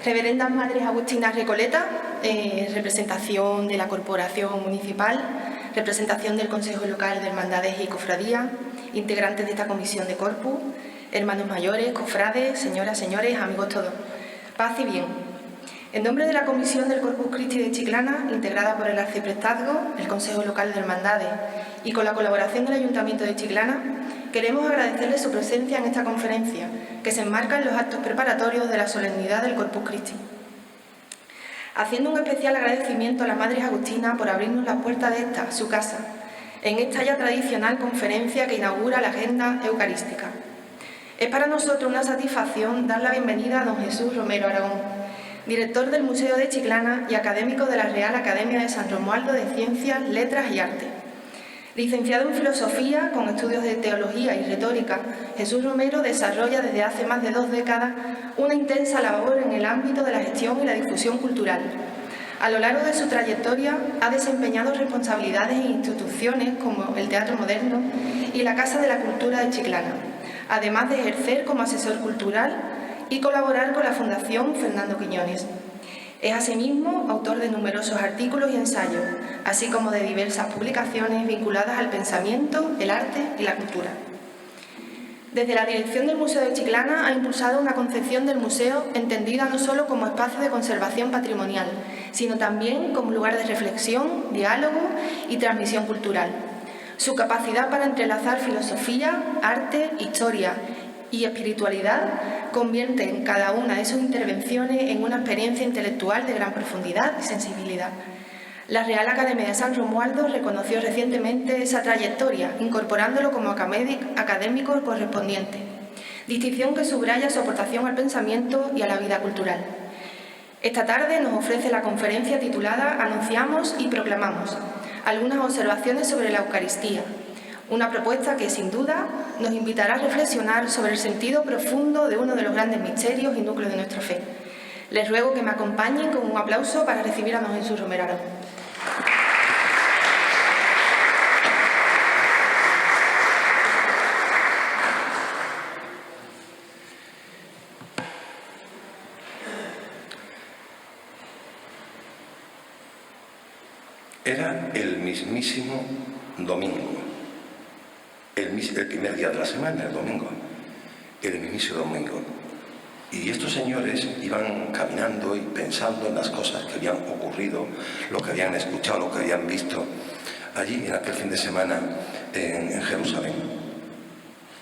Reverendas Madres Agustinas Recoleta, representación de la Corporación Municipal, representación del Consejo Local de Hermandades y Cofradías, integrantes de esta Comisión de Corpus, hermanos mayores, cofrades, señoras, señores, amigos todos. Paz y bien. En nombre de la Comisión del Corpus Christi de Chiclana, integrada por el Arciprestazgo, el Consejo Local de Hermandades y con la colaboración del Ayuntamiento de Chiclana, queremos agradecerles su presencia en esta conferencia, que se enmarca en los actos preparatorios de la solemnidad del Corpus Christi. Haciendo un especial agradecimiento a las Madres Agustinas por abrirnos las puertas de esta, su casa, en esta ya tradicional conferencia que inaugura la agenda eucarística. Es para nosotros una satisfacción dar la bienvenida a don Jesús Romero Aragón, director del Museo de Chiclana y académico de la Real Academia de San Romualdo de Ciencias, Letras y Arte. Licenciado en Filosofía, con estudios de Teología y Retórica, Jesús Romero desarrolla desde hace más de 2 décadas una intensa labor en el ámbito de la gestión y la difusión cultural. A lo largo de su trayectoria ha desempeñado responsabilidades en instituciones como el Teatro Moderno y la Casa de la Cultura de Chiclana, además de ejercer como asesor cultural y colaborar con la Fundación Fernando Quiñones. Es asimismo autor de numerosos artículos y ensayos, así como de diversas publicaciones vinculadas al pensamiento, el arte y la cultura. Desde la dirección del Museo de Chiclana ha impulsado una concepción del museo entendida no solo como espacio de conservación patrimonial, sino también como lugar de reflexión, diálogo y transmisión cultural. Su capacidad para entrelazar filosofía, arte, historia y espiritualidad convierte en cada una de sus intervenciones en una experiencia intelectual de gran profundidad y sensibilidad. La Real Academia de San Romualdo reconoció recientemente esa trayectoria, incorporándolo como académico correspondiente, distinción que subraya su aportación al pensamiento y a la vida cultural. Esta tarde nos ofrece la conferencia titulada Anunciamos y proclamamos, algunas observaciones sobre la Eucaristía, una propuesta que, sin duda, nos invitará a reflexionar sobre el sentido profundo de uno de los grandes misterios y núcleos de nuestra fe. Les ruego que me acompañen con un aplauso para recibir a don Jesús Romero Aragón. Era el mismísimo domingo. El primer día de la semana, el domingo, el mismísimo domingo. Y estos señores iban caminando y pensando en las cosas que habían ocurrido, lo que habían escuchado, lo que habían visto allí en aquel fin de semana en Jerusalén.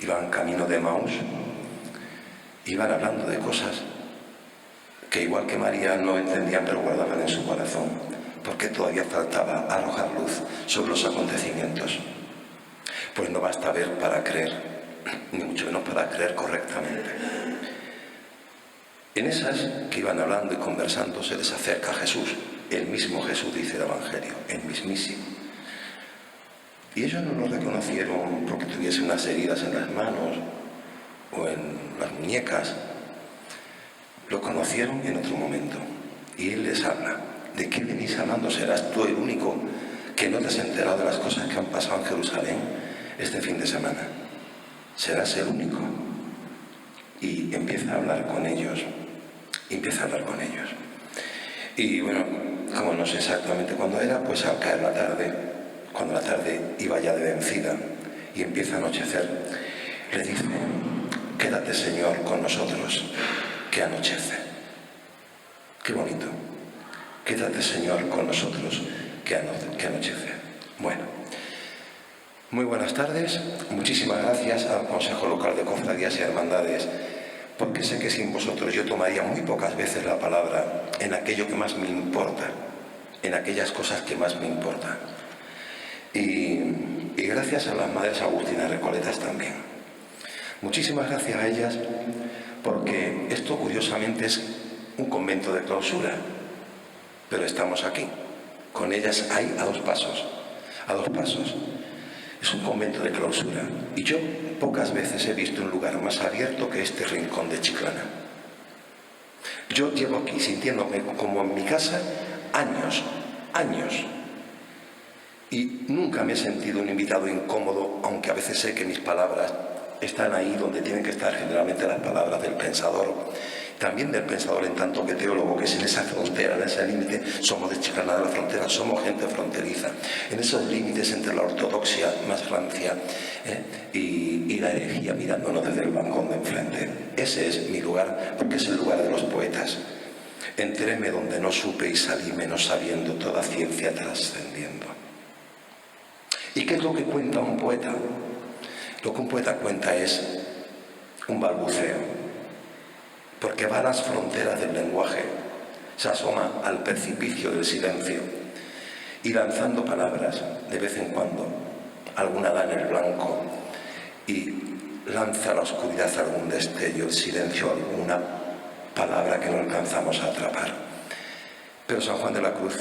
Iban camino de Emaús, iban hablando de cosas que igual que María no entendían, pero guardaban en su corazón, porque todavía faltaba arrojar luz sobre los acontecimientos. Pues no basta ver para creer, ni mucho menos para creer correctamente. En esas que iban hablando y conversando se les acerca Jesús, el mismo Jesús, dice el Evangelio, el mismísimo. Y ellos no lo reconocieron porque tuviesen unas heridas en las manos o en las muñecas. Lo conocieron en otro momento. Y Él les habla. ¿De qué venís hablando? ¿Serás tú el único que no te has enterado de las cosas que han pasado en Jerusalén este fin de semana? Serás el único. Y empieza a hablar con ellos. Y bueno, como no sé exactamente cuándo era, pues al caer la tarde, cuando la tarde iba ya de vencida y empieza a anochecer, le dice: quédate, Señor, con nosotros, que anochece. Qué bonito. Quédate, Señor, con nosotros, que anochece. Bueno, muy buenas tardes. Muchísimas gracias al Consejo Local de Cofradías y Hermandades, porque sé que sin vosotros yo tomaría muy pocas veces la palabra en aquello que más me importa, en aquellas cosas que más me importan. Y gracias a las Madres Agustinas Recoletas también. Muchísimas gracias a ellas, porque esto curiosamente es un convento de clausura, pero estamos aquí, con ellas hay a dos pasos. Es un convento de clausura y yo pocas veces he visto un lugar más abierto que este rincón de Chiclana. Yo llevo aquí sintiéndome como en mi casa años, y nunca me he sentido un invitado incómodo, aunque a veces sé que mis palabras están ahí donde tienen que estar generalmente las palabras del pensador también del pensador en tanto que teólogo, que es en esa frontera, en ese límite, somos de Chiclana de la Frontera, somos gente fronteriza, en esos límites entre la ortodoxia más rancia y la herejía, mirándonos desde el balcón de enfrente. Ese es mi lugar, porque es el lugar de los poetas. Entréme donde no supe y salíme no sabiendo, toda ciencia trascendiendo. ¿Y qué es lo que cuenta un poeta? Lo que un poeta cuenta es un balbuceo, porque va a las fronteras del lenguaje, se asoma al precipicio del silencio y lanzando palabras de vez en cuando, alguna da en el blanco y lanza a la oscuridad algún destello, el silencio alguna palabra que no alcanzamos a atrapar. Pero San Juan de la Cruz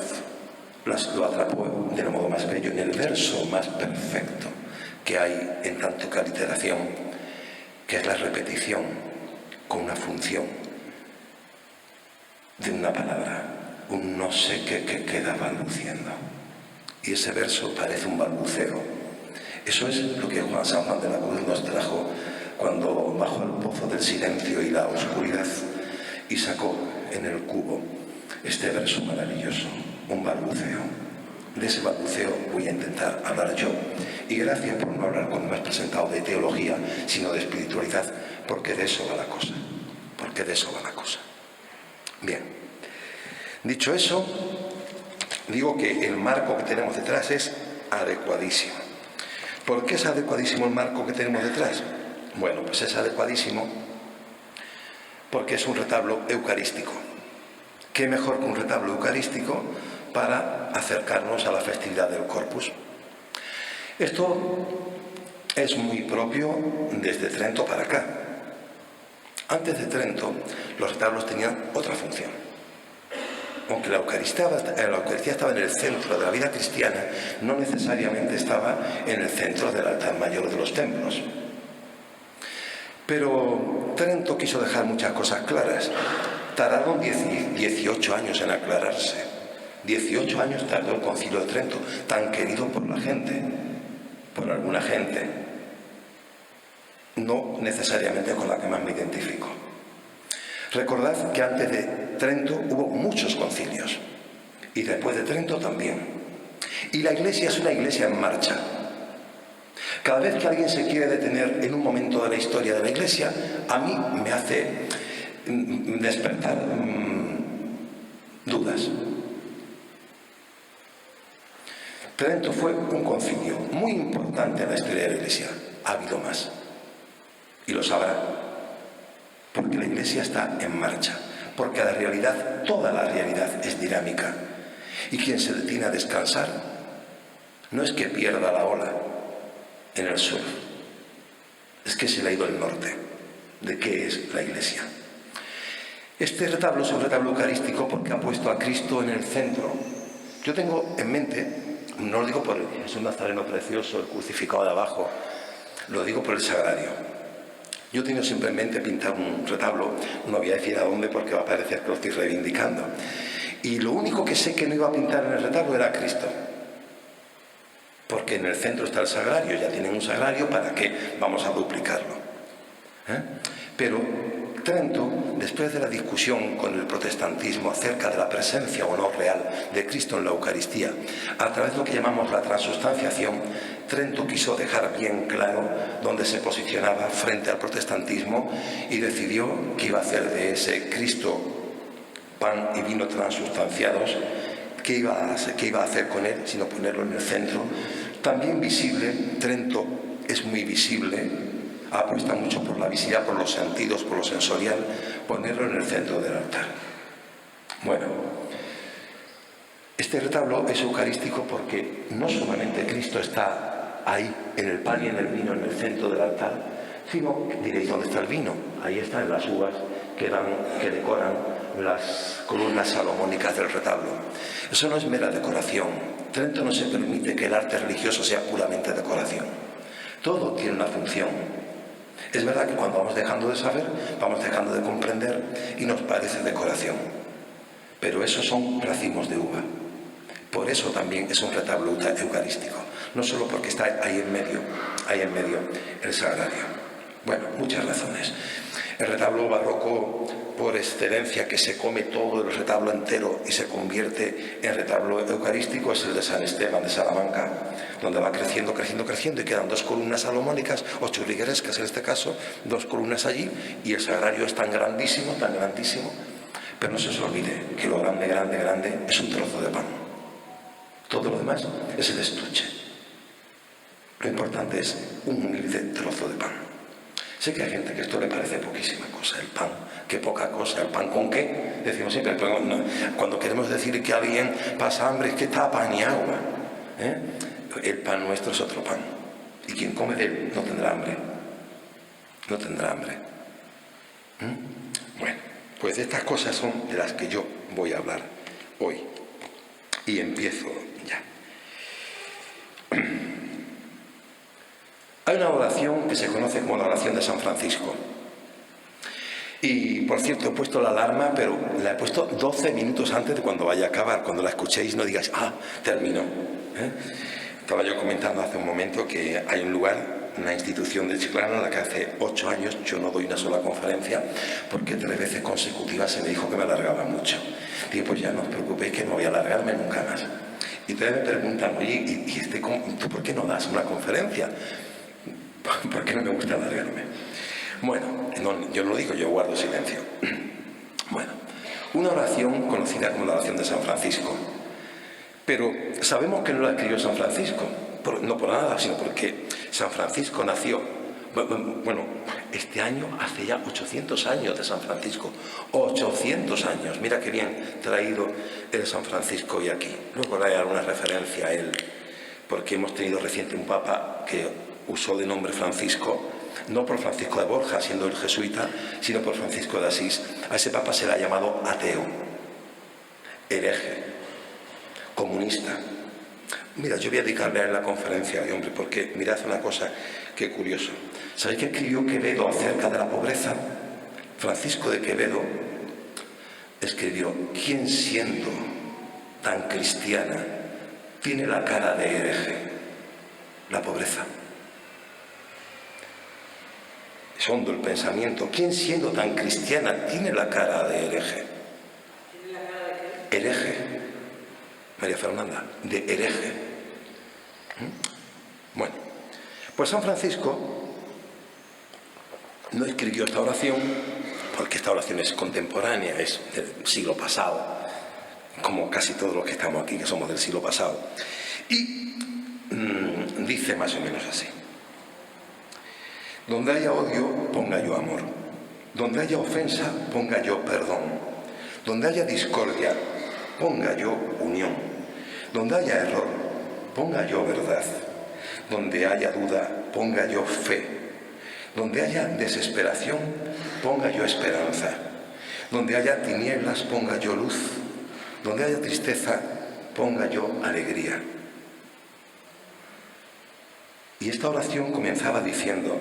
lo atrapó del modo más bello, en el verso más perfecto que hay en tanto que aliteración, que es la repetición con una función de una palabra, un no sé qué que queda balbuciendo. Y ese verso parece un balbuceo. Eso es lo que San Juan de la Cruz nos trajo cuando bajó al pozo del silencio y la oscuridad y sacó en el cubo este verso maravilloso, un balbuceo. De ese balbuceo voy a intentar hablar yo. Y gracias por no hablar cuando me has presentado de teología, sino de espiritualidad, porque de eso va la cosa. Porque de eso va la cosa. Bien. Dicho eso, digo que el marco que tenemos detrás es adecuadísimo. ¿Por qué es adecuadísimo el marco que tenemos detrás? Bueno, pues es adecuadísimo porque es un retablo eucarístico. ¿Qué mejor que un retablo eucarístico para acercarnos a la festividad del Corpus? Esto es muy propio desde Trento para acá. Antes de Trento, los retablos tenían otra función. Aunque la Eucaristía estaba en el centro de la vida cristiana, no necesariamente estaba en el centro del altar mayor de los templos. Pero Trento quiso dejar muchas cosas claras. Tardaron 18 años en aclararse. 18 años tardó el Concilio de Trento, tan querido por la gente, por alguna gente, no necesariamente con la que más me identifico. Recordad que antes de Trento hubo muchos concilios y después de Trento también. Y la Iglesia es una Iglesia en marcha. Cada vez que alguien se quiere detener en un momento de la historia de la Iglesia, a mí me hace despertar dudas. Trento fue un concilio muy importante en la historia de la Iglesia. Ha habido más. Y lo sabrá. Porque la Iglesia está en marcha. Porque la realidad, toda la realidad es dinámica. Y quien se detiene a descansar no es que pierda la ola en el suelo. Es que se le ha ido el norte de qué es la Iglesia. Este retablo es un retablo eucarístico porque ha puesto a Cristo en el centro. Yo tengo en mente, no lo digo por el Jesús Nazareno precioso, el crucificado de abajo, lo digo por el sagrario. Yo he tenido siempre en mente pintar un retablo, no voy a decir a dónde porque va a parecer que lo estoy reivindicando. Y lo único que sé que no iba a pintar en el retablo era Cristo. Porque en el centro está el sagrario, ya tienen un sagrario, ¿para qué vamos a duplicarlo? Pero Trento, después de la discusión con el protestantismo acerca de la presencia o no real de Cristo en la Eucaristía, a través de lo que llamamos la transustanciación, Trento quiso dejar bien claro dónde se posicionaba frente al protestantismo y decidió que iba a hacer de ese Cristo pan y vino transustanciados, ¿qué iba a hacer con él? Sino ponerlo en el centro. También visible, Trento es muy visible, apuesta mucho por la visibilidad, por los sentidos, por lo sensorial, ponerlo en el centro del altar. Bueno, este retablo es eucarístico porque no solamente Cristo está ahí, en el pan y en el vino, en el centro del altar, sino, diréis, ¿dónde está el vino? Ahí están las uvas que decoran las columnas salomónicas del retablo. Eso no es mera decoración. Trento no se permite que el arte religioso sea puramente decoración. Todo tiene una función. Es verdad que cuando vamos dejando de saber, vamos dejando de comprender y nos parece decoración. Pero esos son racimos de uva. Por eso también es un retablo eucarístico. No solo porque está ahí en medio el sagrario. Bueno, muchas razones. El retablo barroco por excelencia que se come todo el retablo entero y se convierte en retablo eucarístico es el de San Esteban de Salamanca, donde va creciendo, creciendo, creciendo y quedan 2 columnas salomónicas o churriguerescas en este caso, 2 columnas allí, y el sagrario es tan grandísimo, pero no se os olvide que lo grande, grande, grande es un trozo de pan. Todo lo demás es el estuche. Lo importante es un humilde trozo de pan. Sé que hay gente que esto le parece poquísima cosa, el pan, qué poca cosa, el pan con qué, decimos siempre, pero no, cuando queremos decir que alguien pasa hambre es que está pan y agua. El pan nuestro es otro pan, y quien come de él no tendrá hambre, no tendrá hambre. Bueno, pues de estas cosas son de las que yo voy a hablar hoy, y empiezo ya. Hay una oración que se conoce como la oración de San Francisco. Y, por cierto, he puesto la alarma, pero la he puesto 12 minutos antes de cuando vaya a acabar. Cuando la escuchéis no digáis, terminó. Estaba yo comentando hace un momento que hay un lugar, una institución de Chiclana, en la que hace 8 años yo no doy una sola conferencia, porque 3 veces consecutivas se me dijo que me alargaba mucho. Digo, pues ya no os preocupéis que no voy a alargarme nunca más. Y ustedes me preguntan, oye, ¿tú por qué no das una conferencia? Porque no me gusta alargarme. Bueno, yo no lo digo, yo guardo silencio. Bueno, una oración conocida como la oración de San Francisco. Pero sabemos que no la escribió San Francisco, no por nada, sino porque San Francisco nació, bueno, este año hace ya 800 años de San Francisco. 800 años, mira qué bien traído el San Francisco hoy aquí. Luego hay alguna referencia a él, porque hemos tenido reciente un papa que usó de nombre Francisco, no por Francisco de Borja, siendo el jesuita, sino por Francisco de Asís. A ese papa se le ha llamado ateo, hereje, comunista. Mira, yo voy a dedicarle a él la conferencia de hombre, porque mirad una cosa que curioso. ¿Sabéis qué escribió Quevedo acerca de la pobreza? Francisco de Quevedo escribió: ¿quién siendo tan cristiana tiene la cara de hereje? La pobreza. Es hondo el pensamiento. ¿Quién siendo tan cristiana tiene la cara de hereje? ¿Tiene la cara de qué? Hereje. María Fernanda, de hereje. Bueno, pues San Francisco no escribió esta oración, porque esta oración es contemporánea, es del siglo pasado, como casi todos los que estamos aquí, que somos del siglo pasado. Y dice más o menos así: donde haya odio, ponga yo amor. Donde haya ofensa, ponga yo perdón. Donde haya discordia, ponga yo unión. Donde haya error, ponga yo verdad. Donde haya duda, ponga yo fe. Donde haya desesperación, ponga yo esperanza. Donde haya tinieblas, ponga yo luz. Donde haya tristeza, ponga yo alegría. Y esta oración comenzaba diciendo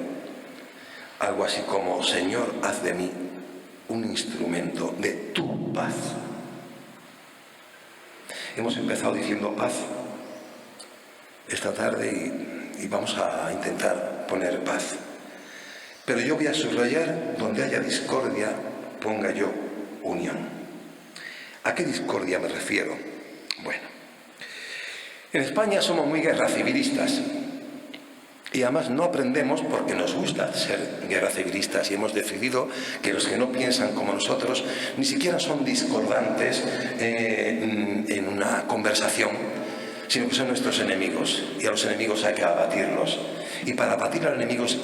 algo así como: Señor, haz de mí un instrumento de tu paz. Hemos empezado diciendo paz esta tarde y vamos a intentar poner paz. Pero yo voy a subrayar: donde haya discordia, ponga yo unión. ¿A qué discordia me refiero? Bueno, en España somos muy guerras civilistas. Y además no aprendemos porque nos gusta ser guerra civilistas, y hemos decidido que los que no piensan como nosotros ni siquiera son discordantes en una conversación, sino que son nuestros enemigos, y a los enemigos hay que abatirlos. Y para abatir al enemigo es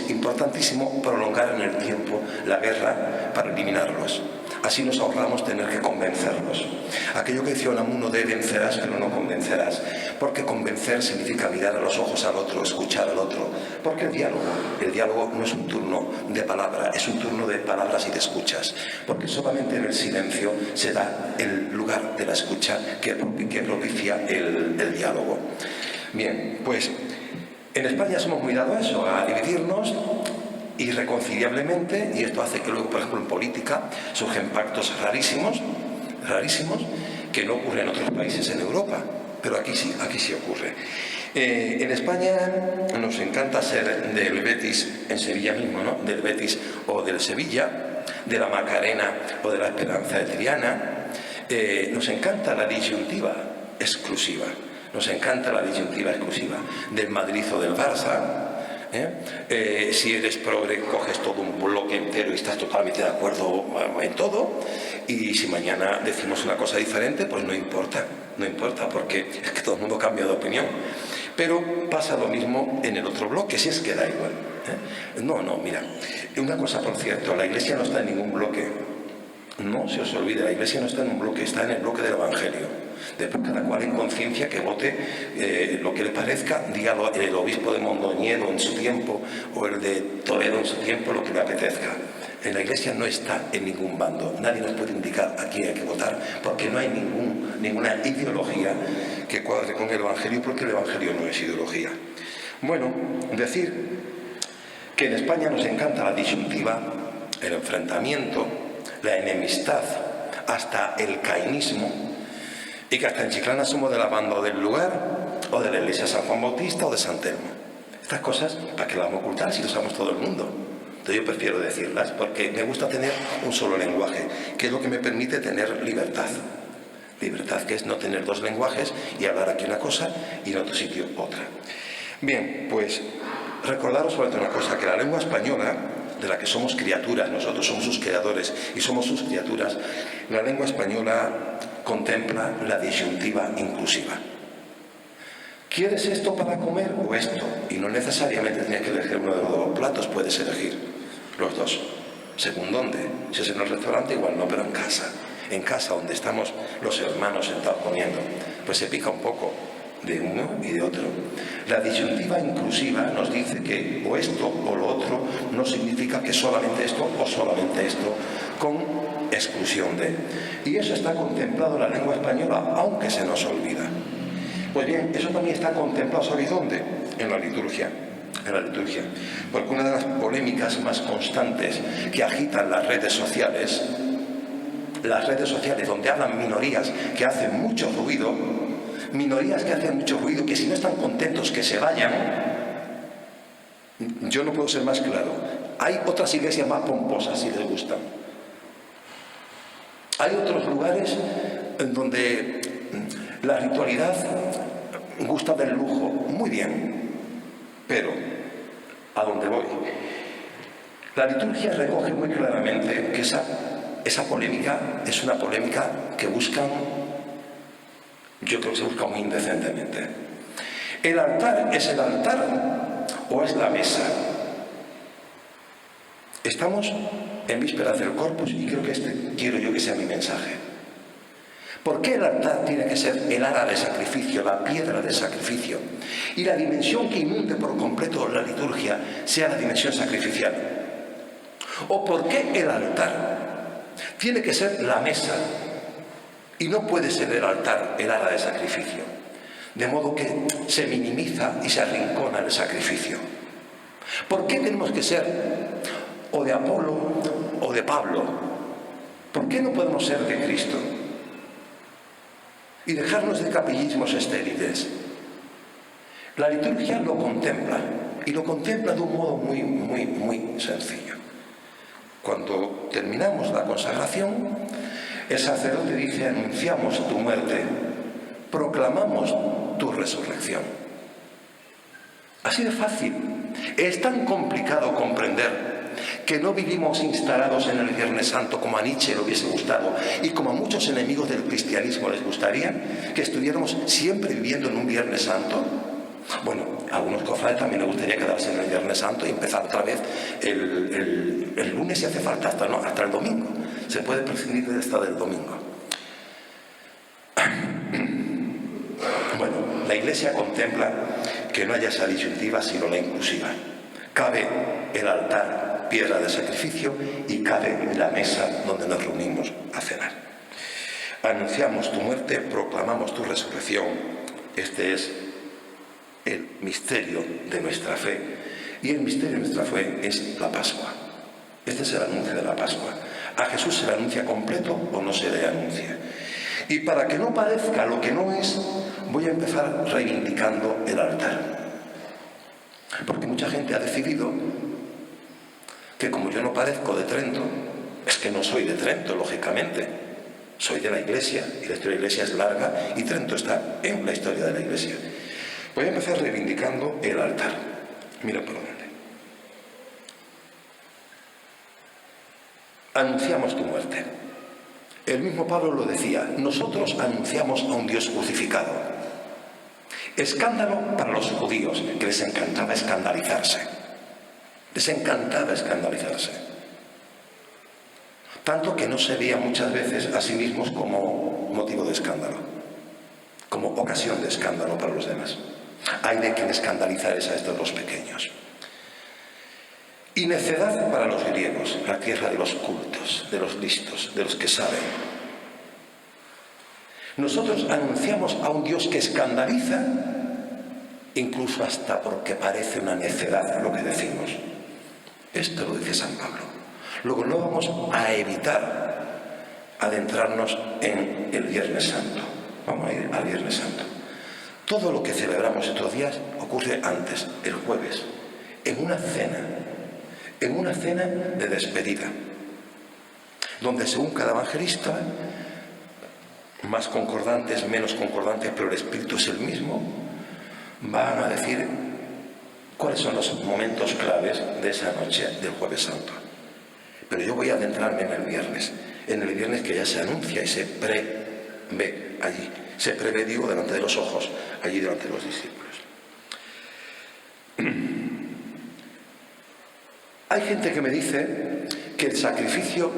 importantísimo prolongar en el tiempo la guerra para eliminarlos. Así nos ahorramos tener que convencerlos. Aquello que decía Unamuno de vencerás pero no convencerás, porque convencer significa mirar a los ojos al otro, escuchar al otro, porque el diálogo no es un turno de palabra, es un turno de palabras y de escuchas, porque solamente en el silencio se da el lugar de la escucha que propicia el diálogo. Bien, pues en España somos muy dados a eso, a dividirnos irreconciliablemente, y esto hace que luego, por ejemplo, en política surgen pactos rarísimos, que no ocurren en otros países en Europa, pero aquí sí ocurre. En España nos encanta ser del Betis, en Sevilla mismo, ¿no? Del Betis o del Sevilla, de la Macarena o de la Esperanza de Triana. Nos encanta la disyuntiva exclusiva. Nos encanta la disyuntiva exclusiva del Madrid o del Barça. Si eres progre, coges todo un bloque entero y estás totalmente de acuerdo en todo, y si mañana decimos una cosa diferente, pues no importa, porque es que todo el mundo cambia de opinión. Pero pasa lo mismo en el otro bloque, si es que da igual. No, mira, una cosa por cierto, la Iglesia no está en ningún bloque. No se os olvide, la Iglesia no está en un bloque, está en el bloque del Evangelio. Después cada cual en conciencia que vote lo que le parezca, diga el obispo de Mondoñedo en su tiempo o el de Toledo en su tiempo, lo que le apetezca. En la Iglesia no está en ningún bando, nadie nos puede indicar a quién hay que votar, porque no hay ninguna ideología que cuadre con el Evangelio, porque el Evangelio no es ideología. Bueno, decir que en España nos encanta la disyuntiva, el enfrentamiento, la enemistad, hasta el cainismo, y que hasta en Chiclana somos de la banda o del lugar, o de la iglesia San Juan Bautista o de San Telmo. Estas cosas, ¿para qué las vamos a ocultar si lo sabemos todo el mundo? Entonces yo prefiero decirlas porque me gusta tener un solo lenguaje, que es lo que me permite tener libertad. Libertad, que es no tener dos lenguajes y hablar aquí una cosa y en otro sitio otra. Bien, pues recordaros sobre todo una cosa, que la lengua española, de la que somos criaturas, nosotros somos sus creadores y somos sus criaturas, la lengua española contempla la disyuntiva inclusiva. ¿Quieres esto para comer o esto? Y no necesariamente tienes que elegir uno de los dos platos, puedes elegir los dos. ¿Según dónde? Si es en el restaurante, igual no, pero en casa. En casa, donde estamos los hermanos sentados comiendo, pues se pica un poco de uno y de otro. La disyuntiva inclusiva nos dice que o esto o lo otro no significa que solamente esto o solamente esto, con exclusión de. Y eso está contemplado en la lengua española, aunque se nos olvida. Pues bien, eso también está contemplado, ¿sabéis dónde? En la liturgia. En la liturgia. Porque una de las polémicas más constantes que agitan las redes sociales donde hablan minorías que hacen mucho ruido, que si no están contentos que se vayan. Yo no puedo ser más claro. Hay otras iglesias más pomposas si les gustan. Hay otros lugares en donde la ritualidad gusta del lujo, muy bien, pero ¿a dónde voy? La liturgia recoge muy claramente que esa polémica es una polémica que buscan, yo creo que se busca muy indecentemente. ¿El altar es el altar o es la mesa? Estamos en vísperas del Corpus y creo que quiero yo que sea mi mensaje. ¿Por qué el altar tiene que ser el ara de sacrificio, la piedra de sacrificio? Y la dimensión que inunde por completo la liturgia sea la dimensión sacrificial. ¿O por qué el altar tiene que ser la mesa y no puede ser el altar el ara de sacrificio? De modo que se minimiza y se arrincona el sacrificio. ¿Por qué tenemos que ser o de Apolo o de Pablo? ¿Por qué no podemos ser de Cristo? Y dejarnos de capellismos estériles. La liturgia lo contempla, y lo contempla de un modo muy, muy, muy sencillo. Cuando terminamos la consagración, el sacerdote dice: anunciamos tu muerte, proclamamos tu resurrección. Así de fácil. Es tan complicado comprender que no vivimos instalados en el Viernes Santo como a Nietzsche le hubiese gustado y como a muchos enemigos del cristianismo les gustaría, que estuviéramos siempre viviendo en un Viernes Santo. Bueno, a algunos cofrades también les gustaría quedarse en el Viernes Santo y empezar otra vez el lunes si hace falta, hasta el domingo. Se puede prescindir hasta del domingo. Bueno, la Iglesia contempla que no haya esa disyuntiva sino la inclusiva. Cabe el altar, piedra de sacrificio, y cabe la mesa donde nos reunimos a cenar. Anunciamos tu muerte, proclamamos tu resurrección. Este es el misterio de nuestra fe. Y el misterio de nuestra fe es la Pascua. Este es el anuncio de la Pascua. ¿A Jesús se le anuncia completo o no se le anuncia? Y para que no parezca lo que no es, voy a empezar reivindicando el altar. Porque mucha gente ha decidido que como yo no parezco de Trento, Es que no soy de Trento, lógicamente. Soy de la Iglesia, y la historia de la Iglesia es larga, y Trento está en la historia de la Iglesia. Voy a empezar reivindicando el altar. Mira por dónde. Anunciamos tu muerte. El mismo Pablo lo decía, nosotros anunciamos a un Dios crucificado. Escándalo para los judíos, que les encantaba escandalizarse. Les encantaba escandalizarse. Tanto que no se veían muchas veces a sí mismos como motivo de escándalo, como ocasión de escándalo para los demás. Hay de quien escandalizar es a estos los pequeños. Y necedad para los griegos, la tierra de los cultos, de los listos, de los que saben. Nosotros anunciamos a un Dios que escandaliza, incluso hasta porque parece una necedad lo que decimos. Esto lo dice San Pablo. Luego no vamos a evitar adentrarnos en el Viernes Santo. Vamos a ir al Viernes Santo. Todo lo que celebramos estos días ocurre antes, el jueves, en una cena de despedida, donde según cada evangelista, más concordantes, menos concordantes, pero el espíritu es el mismo, van a decir cuáles son los momentos claves de esa noche del Jueves Santo. Pero yo voy a adentrarme en el viernes que ya se anuncia y se prevé allí, se prevé, digo, delante de los ojos, allí delante de los discípulos. Hay gente que me dice que el sacrificio,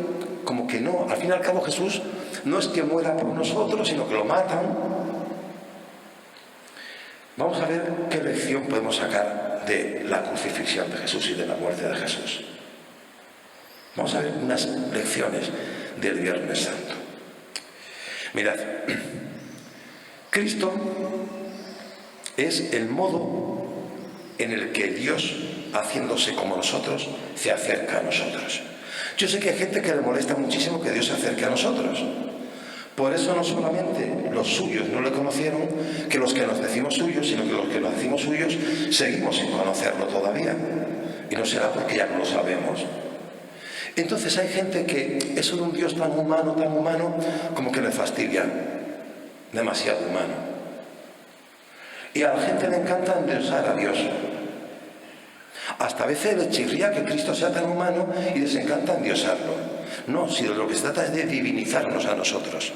como que no, al fin y al cabo Jesús no es que muera por nosotros, sino que lo matan. Vamos a ver qué lección podemos sacar de la crucifixión de Jesús y de la muerte de Jesús. Vamos a ver unas lecciones del Viernes Santo. Mirad, Cristo es el modo en el que Dios, haciéndose como nosotros, se acerca a nosotros. Yo sé que hay gente que le molesta muchísimo que Dios se acerque a nosotros. Por eso no solamente los suyos no le conocieron, que los que nos decimos suyos, sino que los que nos decimos suyos seguimos sin conocerlo todavía. Y no será porque ya no lo sabemos. Entonces hay gente que eso de un Dios tan humano, como que le fastidia. Demasiado humano. Y a la gente le encanta endiosar a Dios. Hasta a veces le chirría que Cristo sea tan humano y les encanta endiosarlo. No, si de lo que se trata es de divinizarnos a nosotros,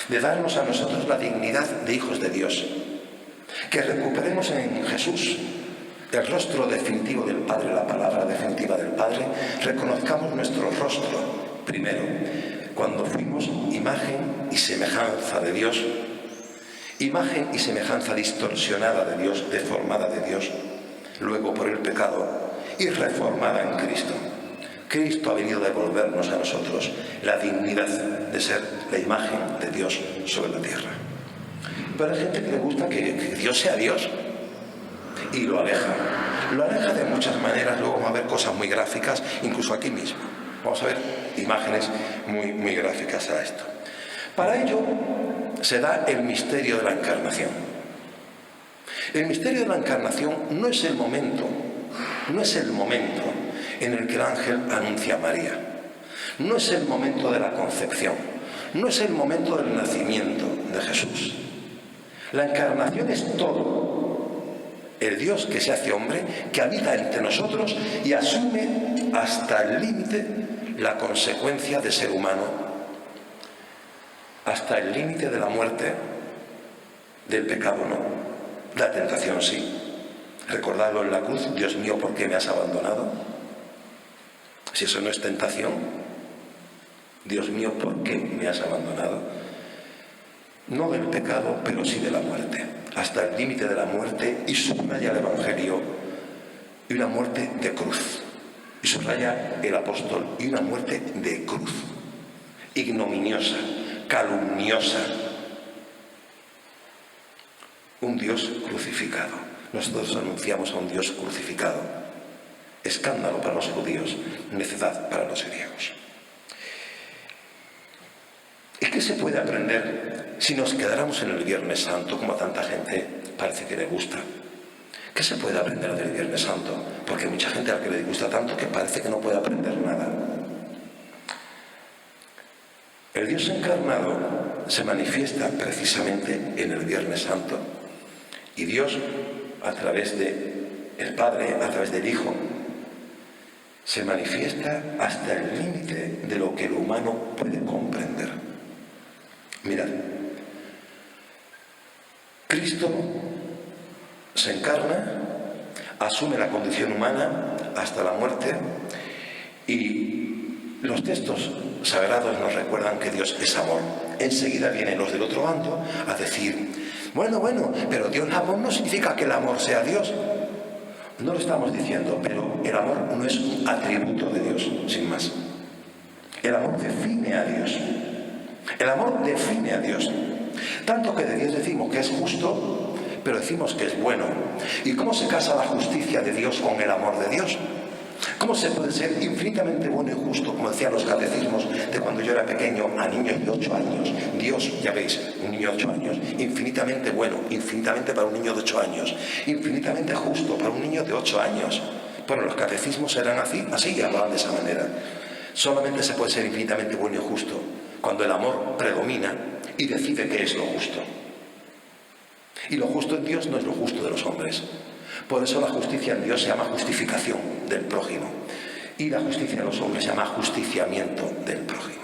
de darnos a nosotros la dignidad de hijos de Dios. Que recuperemos en Jesús el rostro definitivo del Padre, la palabra definitiva del Padre, reconozcamos nuestro rostro, primero, cuando fuimos imagen y semejanza de Dios, imagen y semejanza distorsionada de Dios, deformada de Dios, luego por el pecado y reformada en Cristo. Cristo ha venido a devolvernos a nosotros la dignidad de ser la imagen de Dios sobre la tierra. Pero hay gente que le gusta que Dios sea Dios y lo aleja de muchas maneras. Luego vamos a ver cosas muy gráficas, incluso aquí mismo vamos a ver imágenes muy gráficas a esto. Para ello se da el misterio de la encarnación. El misterio de la encarnación no es el momento en el que el ángel anuncia a María, no es el momento de la concepción, no es el momento del nacimiento de Jesús. La encarnación es todo. El Dios que se hace hombre, que habita entre nosotros y asume hasta el límite la consecuencia de ser humano, hasta el límite de la muerte, del pecado no, la tentación sí. Recordarlo en la cruz, Dios mío, ¿por qué me has abandonado? Si eso no es tentación, Dios mío, ¿por qué me has abandonado? No del pecado, pero sí de la muerte, hasta el límite de la muerte, y subraya el Evangelio, y una muerte de cruz, y subraya el apóstol, y una muerte de cruz, ignominiosa, calumniosa, un Dios crucificado. Nosotros anunciamos a un Dios crucificado. Escándalo para los judíos, necedad para los griegos. ¿Y qué se puede aprender si nos quedáramos en el Viernes Santo, como a tanta gente parece que le gusta? ¿Qué se puede aprender del Viernes Santo? Porque hay mucha gente a la que le gusta tanto que parece que no puede aprender nada. El Dios encarnado se manifiesta precisamente en el Viernes Santo. Y Dios, a través del Padre, a través del Hijo, se manifiesta hasta el límite de lo que el humano puede comprender. Mirad, Cristo se encarna, asume la condición humana hasta la muerte, y los textos sagrados nos recuerdan que Dios es amor. Enseguida vienen los del otro bando a decir, bueno, pero Dios amor no significa que el amor sea Dios. No lo estamos diciendo, pero el amor no es un atributo de Dios, sin más. El amor define a Dios. El amor define a Dios. Tanto que de Dios decimos que es justo, pero decimos que es bueno. ¿Y cómo se casa la justicia de Dios con el amor de Dios? ¿Cómo se puede ser infinitamente bueno y justo, como decían los catecismos de cuando yo era pequeño, a niños de 8 años? Dios, ya veis, un niño de 8 años, infinitamente bueno, infinitamente para un niño de 8 años, infinitamente justo para un niño de 8 años. Bueno, los catecismos eran así hablaban de esa manera. Solamente se puede ser infinitamente bueno y justo cuando el amor predomina y decide qué es lo justo. Y lo justo en Dios no es lo justo de los hombres. Por eso la justicia en Dios se llama justificación del prójimo y la justicia de los hombres se llama justiciamiento del prójimo.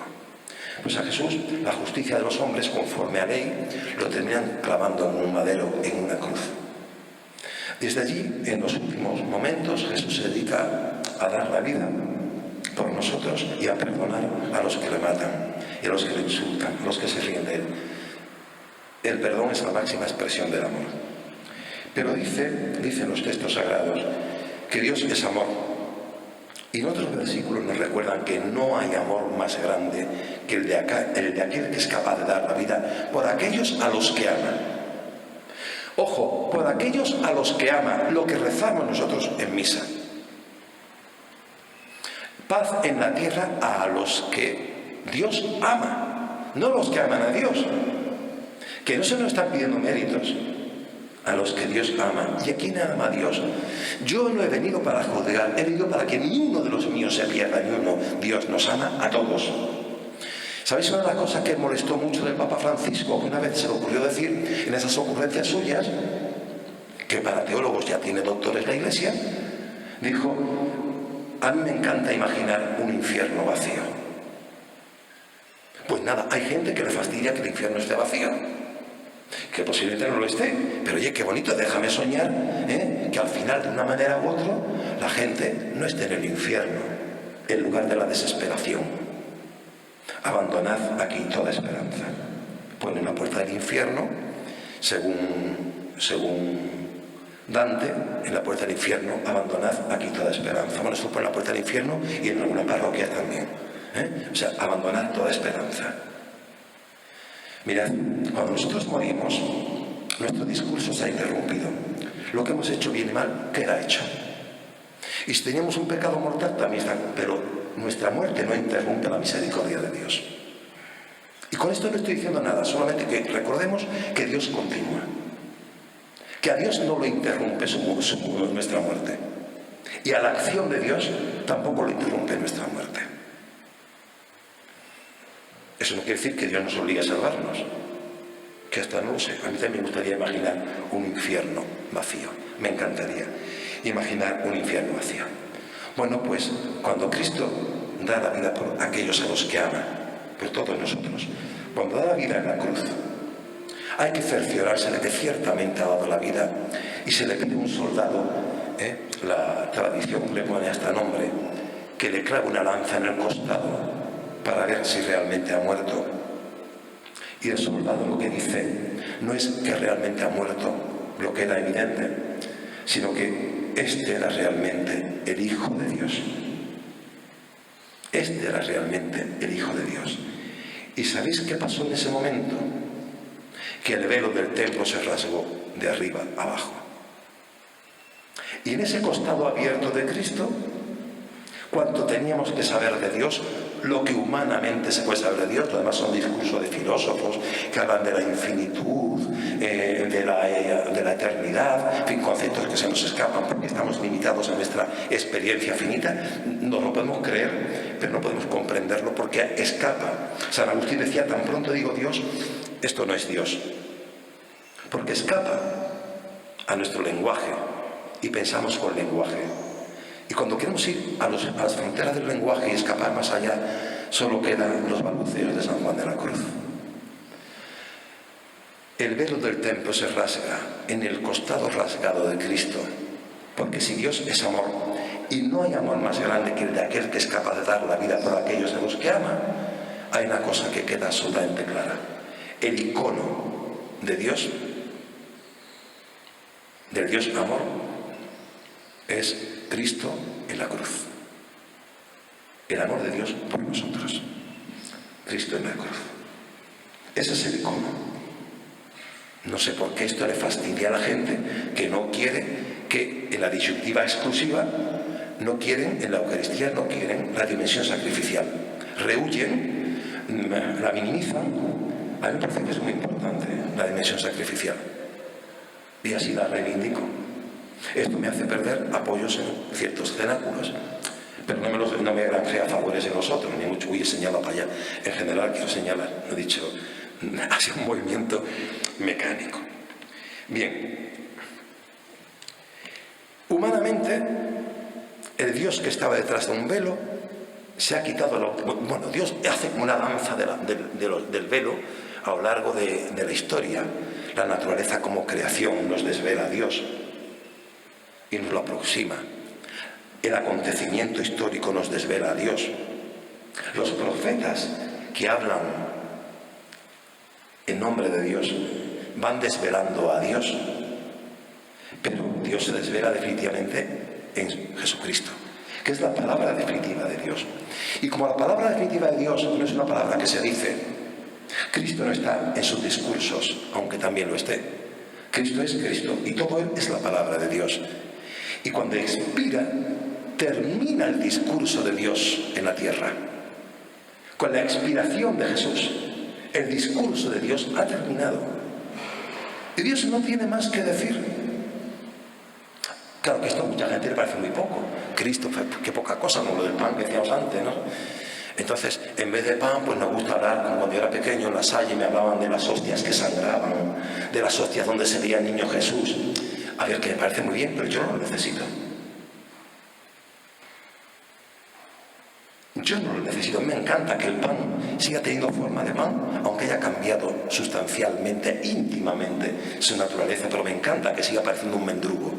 Pues a Jesús, la justicia de los hombres, conforme a ley, lo terminan clavando en un madero, en una cruz. Desde allí, en los últimos momentos, Jesús se dedica a dar la vida por nosotros y a perdonar a los que le matan y a los que le insultan, a los que se ríen de él. El perdón es la máxima expresión del amor. Pero dicen los textos sagrados que Dios es amor. Y en otros versículos nos recuerdan que no hay amor más grande que el de aquel que es capaz de dar la vida por aquellos a los que ama. Ojo, por aquellos a los que ama, lo que rezamos nosotros en misa. Paz en la tierra a los que Dios ama, no los que aman a Dios. Que no se nos están pidiendo méritos. A los que Dios ama. ¿Y a quién ama a Dios? Yo no he venido para juzgar, he venido para que ni uno de los míos se pierda, ni uno. Dios nos ama a todos. ¿Sabéis una de las cosas que molestó mucho del Papa Francisco? Que una vez se le ocurrió decir en esas ocurrencias suyas, que para teólogos ya tiene doctores la Iglesia, dijo, a mí me encanta imaginar un infierno vacío. Pues nada, hay gente que le fastidia que el infierno esté vacío. Que posiblemente no lo esté, pero oye, qué bonito, déjame soñar que al final, de una manera u otra, la gente no esté en el infierno, en lugar de la desesperación. Abandonad aquí toda esperanza. Ponen la puerta del infierno, según Dante, en la puerta del infierno, abandonad aquí toda esperanza. Bueno, esto pone la puerta del infierno y en alguna parroquia también. O sea, abandonad toda esperanza. Mirad, cuando nosotros morimos, nuestro discurso se ha interrumpido. Lo que hemos hecho bien y mal, queda hecho. Y si teníamos un pecado mortal, también está, pero nuestra muerte no interrumpe la misericordia de Dios. Y con esto no estoy diciendo nada, solamente que recordemos que Dios continúa. Que a Dios no lo interrumpe nuestra muerte. Y a la acción de Dios tampoco lo interrumpe nuestra muerte. Eso no quiere decir que Dios nos obligue a salvarnos, que hasta no lo sé. A mí también me gustaría imaginar un infierno vacío, me encantaría imaginar un infierno vacío. Bueno, pues cuando Cristo da la vida por aquellos a los que ama, por todos nosotros, cuando da la vida en la cruz, hay que cerciorarse de que ciertamente ha dado la vida, y se le pide a un soldado, la tradición le pone hasta nombre, que le clave una lanza en el costado para ver si realmente ha muerto. Y el soldado lo que dice no es que realmente ha muerto, lo que era evidente, sino que este era realmente el Hijo de Dios. Este era realmente el Hijo de Dios. ¿Y sabéis qué pasó en ese momento? Que el velo del templo se rasgó de arriba abajo. Y en ese costado abierto de Cristo, cuánto teníamos que saber de Dios, lo que humanamente se puede saber de Dios. Lo demás son discursos de filósofos que hablan de la infinitud, de la eternidad, en fin, conceptos que se nos escapan porque estamos limitados en nuestra nuestra experiencia finita, no lo podemos creer, pero no podemos comprenderlo porque escapa. San Agustín decía, tan pronto digo Dios, esto no es Dios, porque escapa a nuestro lenguaje y pensamos con lenguaje. Y cuando queremos ir a las fronteras del lenguaje y escapar más allá, solo quedan los balbuceos de San Juan de la Cruz. El velo del templo se rasga en el costado rasgado de Cristo, porque si Dios es amor, y no hay amor más grande que el de aquel que es capaz de dar la vida por aquellos a los que ama, hay una cosa que queda absolutamente clara. El icono de Dios, del Dios amor, es Cristo en la cruz. El amor de Dios por nosotros. Cristo en la cruz. Ese es el icono. No sé por qué esto le fastidia a la gente que no quiere que en la disyuntiva exclusiva no quieren, en la Eucaristía no quieren la dimensión sacrificial. Rehuyen, la minimizan. A mí me parece que es muy importante la dimensión sacrificial. Y así la reivindico. Esto me hace perder apoyos en ciertos cenáculos. Pero no me granjea favores en los otros, ni mucho. Uy, he señalado para allá. En general quiero señalar, no he dicho, ha sido un movimiento mecánico. Bien. Humanamente, el Dios que estaba detrás de un velo se ha quitado. Bueno, Dios hace una danza del velo a lo largo de la historia. La naturaleza como creación nos desvela a Dios y nos lo aproxima. El acontecimiento histórico nos desvela a Dios. Los profetas que hablan en nombre de Dios van desvelando a Dios, pero Dios se desvela definitivamente en Jesucristo, que es la palabra definitiva de Dios. Y como la palabra definitiva de Dios no es una palabra que se dice, Cristo no está en sus discursos, aunque también lo esté. Cristo es Cristo y todo Él es la palabra de Dios. Y cuando expira, termina el discurso de Dios en la tierra. Con la expiración de Jesús, el discurso de Dios ha terminado. Y Dios no tiene más que decir. Claro que esto a mucha gente le parece muy poco. Cristo, qué poca cosa, como lo del pan que decíamos antes, ¿no? Entonces, en vez de pan, pues nos gusta hablar, como cuando yo era pequeño en la Salle me hablaban de las hostias que sangraban, de las hostias donde se veía el niño Jesús. A ver, que me parece muy bien, pero yo no lo necesito. Yo no lo necesito. Me encanta que el pan siga teniendo forma de pan, aunque haya cambiado sustancialmente, íntimamente su naturaleza, pero me encanta que siga pareciendo un mendrugo.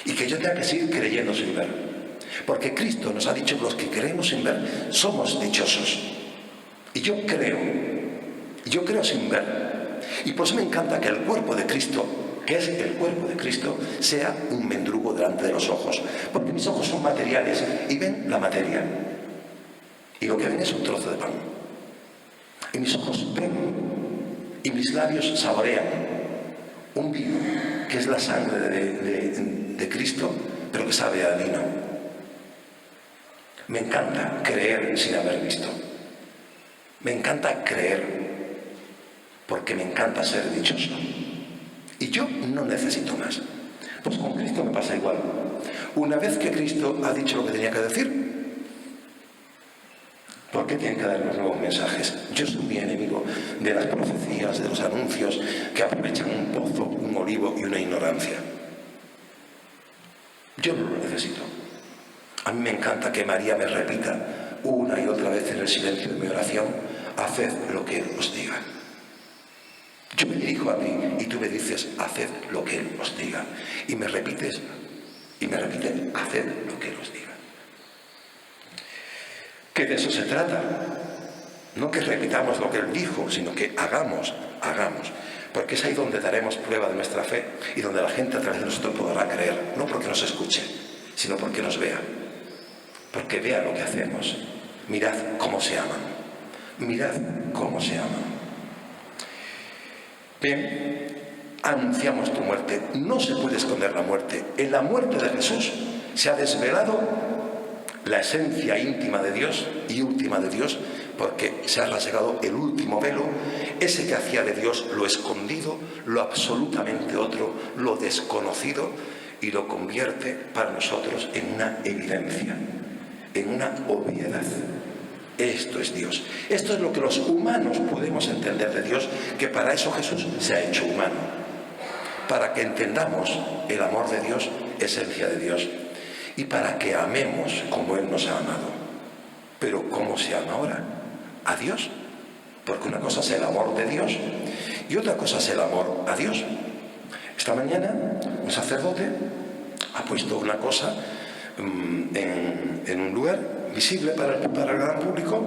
Y que yo tenga que seguir creyendo sin ver. Porque Cristo nos ha dicho que los que creemos sin ver somos dichosos. Y yo creo sin ver. Y por eso me encanta que el cuerpo de Cristo, que es el cuerpo de Cristo, sea un mendrugo delante de los ojos. Porque mis ojos son materiales y ven la materia. Y lo que ven es un trozo de pan. Y mis ojos ven y mis labios saborean un vino que es la sangre de Cristo, pero que sabe a vino. Me encanta creer sin haber visto. Me encanta creer porque me encanta ser dichoso. Y yo no necesito más. Pues con Cristo me pasa igual. Una vez que Cristo ha dicho lo que tenía que decir, ¿por qué tienen que darnos nuevos mensajes? Yo soy muy enemigo de las profecías, de los anuncios que aprovechan un pozo, un olivo y una ignorancia. Yo no lo necesito. A mí me encanta que María me repita una y otra vez en el silencio de mi oración: haced lo que Él os diga. Yo me dirijo a ti y tú me dices: haced lo que Él os diga. Y me repites, haced lo que Él os diga. Que de eso se trata. No que repitamos lo que Él dijo, sino que hagamos. Porque es ahí donde daremos prueba de nuestra fe y donde la gente a través de nosotros podrá creer. No porque nos escuche, sino porque nos vea. Porque vea lo que hacemos. Mirad cómo se aman. Mirad cómo se aman. Bien, anunciamos tu muerte. No se puede esconder la muerte. En la muerte de Jesús se ha desvelado la esencia íntima de Dios y última de Dios, porque se ha rasgado el último velo, ese que hacía de Dios lo escondido, lo absolutamente otro, lo desconocido, y lo convierte para nosotros en una evidencia, en una obviedad. Esto es Dios. Esto es lo que los humanos podemos entender de Dios, que para eso Jesús se ha hecho humano, para que entendamos el amor de Dios, esencia de Dios, y para que amemos como Él nos ha amado. Pero ¿cómo se ama ahora? A Dios. Porque una cosa es el amor de Dios y otra cosa es el amor a Dios. Esta mañana un sacerdote ha puesto una cosa en un lugar visible para el gran público.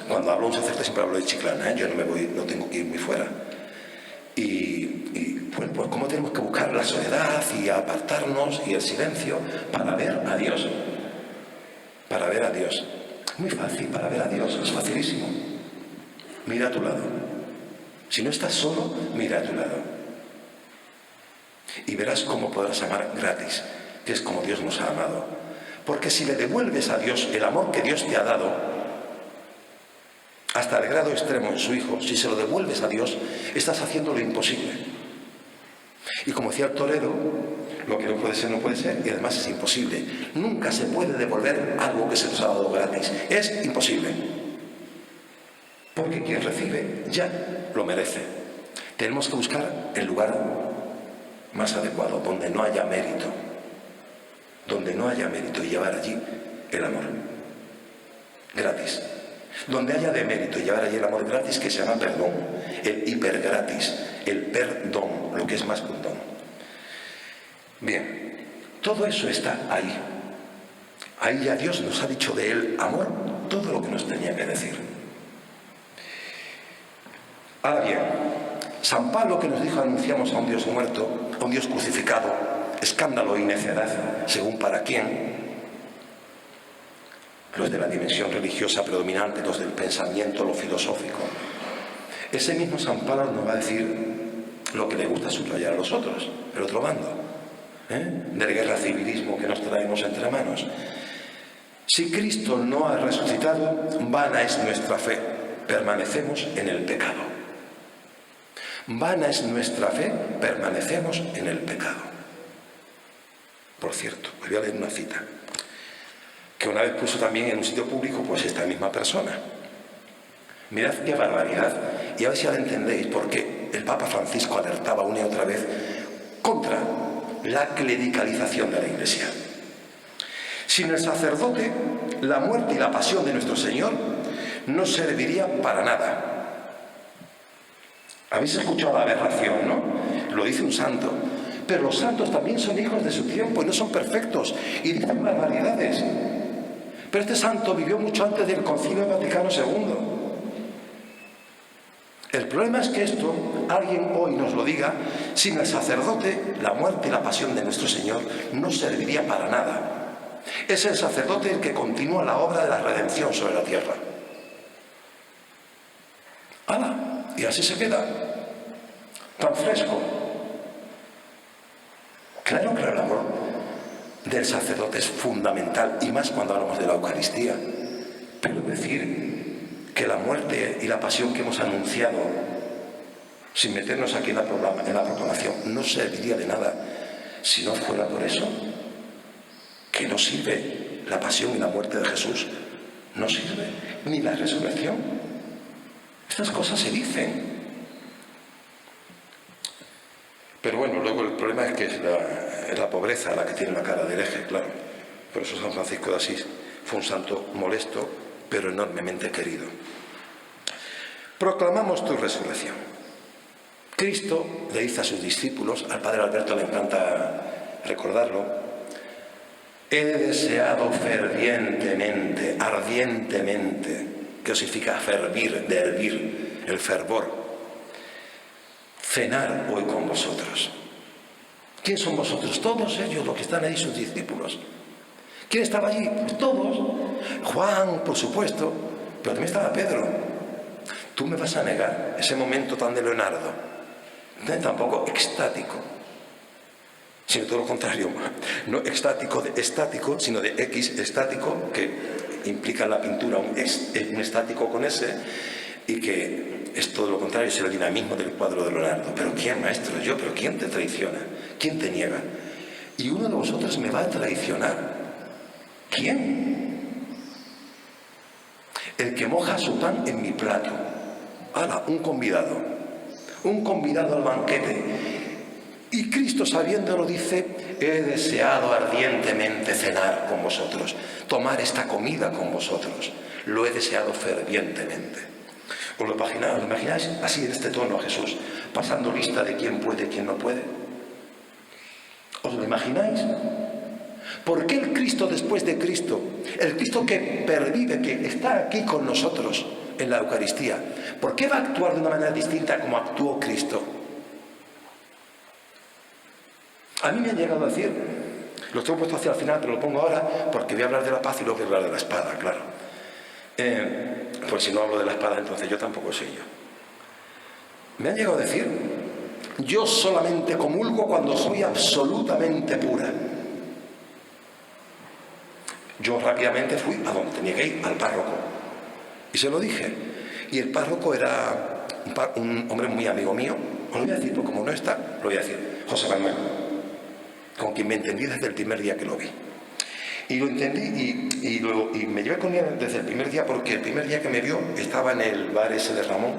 Cuando hablo de un sacerdote siempre hablo de Chiclana, yo no tengo que ir muy fuera. Y pues cómo tenemos que buscar la soledad y apartarnos y el silencio para ver a Dios. Para ver a Dios. Muy fácil, para ver a Dios, es facilísimo. Mira a tu lado. Si no estás solo, mira a tu lado. Y verás cómo podrás amar gratis, que es como Dios nos ha amado. Porque si le devuelves a Dios el amor que Dios te ha dado, hasta el grado extremo en su Hijo, si se lo devuelves a Dios, estás haciendo lo imposible. Y como decía el torero, lo que no puede ser, no puede ser, y además es imposible. Nunca se puede devolver algo que se nos ha dado gratis. Es imposible. Porque quien recibe ya lo merece. Tenemos que buscar el lugar más adecuado, donde no haya mérito. Donde no haya mérito, y llevar allí el amor. Gratis. Donde haya de mérito, y llevar allí el amor gratis, que se llama perdón. El hipergratis, el perdón, lo que es más que un don. Bien, todo eso está ahí. Ahí ya Dios nos ha dicho de Él, amor, todo lo que nos tenía que decir. Ahora bien, San Pablo, que nos dijo anunciamos a un Dios muerto, a un Dios crucificado, escándalo y necedad, según para quién. Los de la dimensión religiosa predominante, los del pensamiento, lo filosófico. Ese mismo San Pablo nos va a decir lo que le gusta subrayar a los otros, el otro bando, del guerra civilismo que nos traemos entre manos. Si Cristo no ha resucitado, vana es nuestra fe, permanecemos en el pecado. Vana es nuestra fe, permanecemos en el pecado. Por cierto, voy a leer una cita que una vez puso también en un sitio público pues esta misma persona. Mirad qué barbaridad, y a ver si ahora entendéis por qué el Papa Francisco alertaba una y otra vez contra la clericalización de la Iglesia. Sin el sacerdote, la muerte y la pasión de nuestro Señor no serviría para nada. Habéis escuchado la aberración, ¿no? Lo dice un santo. Pero los santos también son hijos de su tiempo y no son perfectos y dicen barbaridades. Pero este santo vivió mucho antes del Concilio Vaticano II. El problema es que esto, alguien hoy nos lo diga, sin el sacerdote, la muerte y la pasión de nuestro Señor no serviría para nada. Es el sacerdote el que continúa la obra de la redención sobre la tierra. ¡Hala! Y así se queda, tan fresco. Claro que el amor del sacerdote es fundamental, y más cuando hablamos de la Eucaristía. Pero decir que la muerte y la pasión que hemos anunciado, sin meternos aquí en la proclamación, no serviría de nada si no fuera por eso. Que no sirve la pasión y la muerte de Jesús, no sirve, ni la resurrección. Estas cosas se dicen. Pero bueno, luego el problema es que es la pobreza la que tiene la cara del hereje, claro. Por eso San Francisco de Asís fue un santo molesto, pero enormemente querido. Proclamamos tu resurrección. Cristo le dice a sus discípulos, al padre Alberto le encanta recordarlo: he deseado fervientemente, ardientemente, que significa fervir, de hervir, el fervor, cenar hoy con vosotros. ¿Quién son vosotros? Todos ellos, los que están ahí, sus discípulos. ¿Quién estaba allí? Pues todos. Juan, por supuesto, pero también estaba Pedro. Tú me vas a negar ese momento tan de Leonardo, tampoco extático, sino todo lo contrario, no estático, sino de X estático, que implica en la pintura un estático con S, y que es todo lo contrario, es el dinamismo del cuadro de Leonardo. ¿Pero quién, maestro? Yo, ¿pero quién te traiciona? ¿Quién te niega? y uno de vosotros me va a traicionar. ¿Quién? El que moja su pan en mi plato. ¡Hala! Un convidado al banquete. Y Cristo, sabiéndolo, dice: he deseado ardientemente cenar con vosotros, tomar esta comida con vosotros. Lo he deseado fervientemente. ¿Os lo imagináis así, en este tono, a Jesús, pasando lista de quién puede y quién no puede? ¿Os lo imagináis? ¿Por qué el Cristo después de Cristo, el Cristo que pervive, que está aquí con nosotros en la Eucaristía, por qué va a actuar de una manera distinta como actuó Cristo? A mí me han llegado a decir, lo tengo puesto hacia el final, pero lo pongo ahora porque voy a hablar de la paz y luego voy a hablar de la espada, claro. Pues si no hablo de la espada, entonces yo tampoco soy yo. Me han llegado a decir: yo solamente comulgo cuando soy absolutamente pura. Yo rápidamente fui a donde tenía que ir, al párroco, y se lo dije. Y el párroco era un hombre muy amigo mío. Os lo voy a decir, porque como no está, lo voy a decir: José Manuel, con quien me entendí desde el primer día que lo vi. Y lo entendí y me llevé con él desde el primer día, porque el primer día que me vio estaba en el bar ese de Ramón,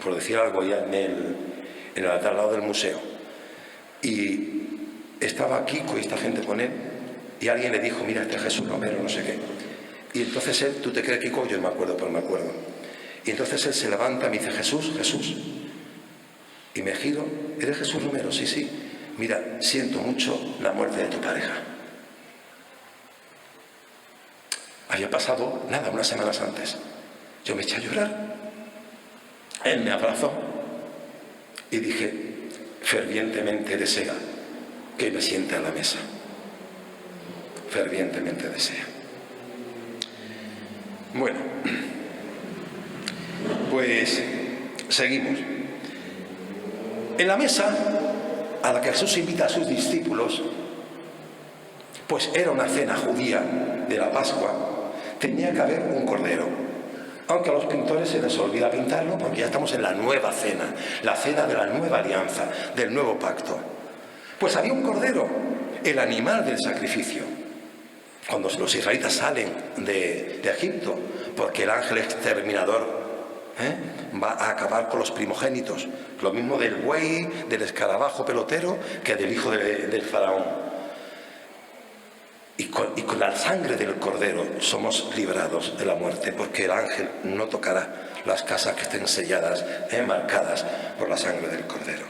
por decir algo, ya en el al lado del museo. Y estaba Kiko y esta gente con él, y alguien le dijo: mira, este es Jesús Romero, no sé qué. Y entonces él: ¿tú te crees, Kiko? Yo no me acuerdo, pero me acuerdo. Y entonces él se levanta y me dice: Jesús, Jesús. Y me giro: ¿eres Jesús Romero? Sí, sí. Mira, siento mucho la muerte de tu pareja. Había pasado, nada, unas semanas antes. Yo me eché a llorar. Él me abrazó y dije: fervientemente desea que me siente a la mesa. Fervientemente desea. Bueno, pues seguimos. En la mesa a la que Jesús invita a sus discípulos, pues era una cena judía de la Pascua, tenía que haber un cordero. Aunque a los pintores se les olvida pintarlo, porque ya estamos en la nueva cena, la cena de la nueva alianza, del nuevo pacto. Pues había un cordero, el animal del sacrificio. Cuando los israelitas salen de Egipto, porque el ángel exterminador va a acabar con los primogénitos, lo mismo del buey, del escarabajo pelotero, que del hijo del faraón. Y con la sangre del cordero somos librados de la muerte, porque el ángel no tocará las casas que estén selladas, marcadas por la sangre del cordero.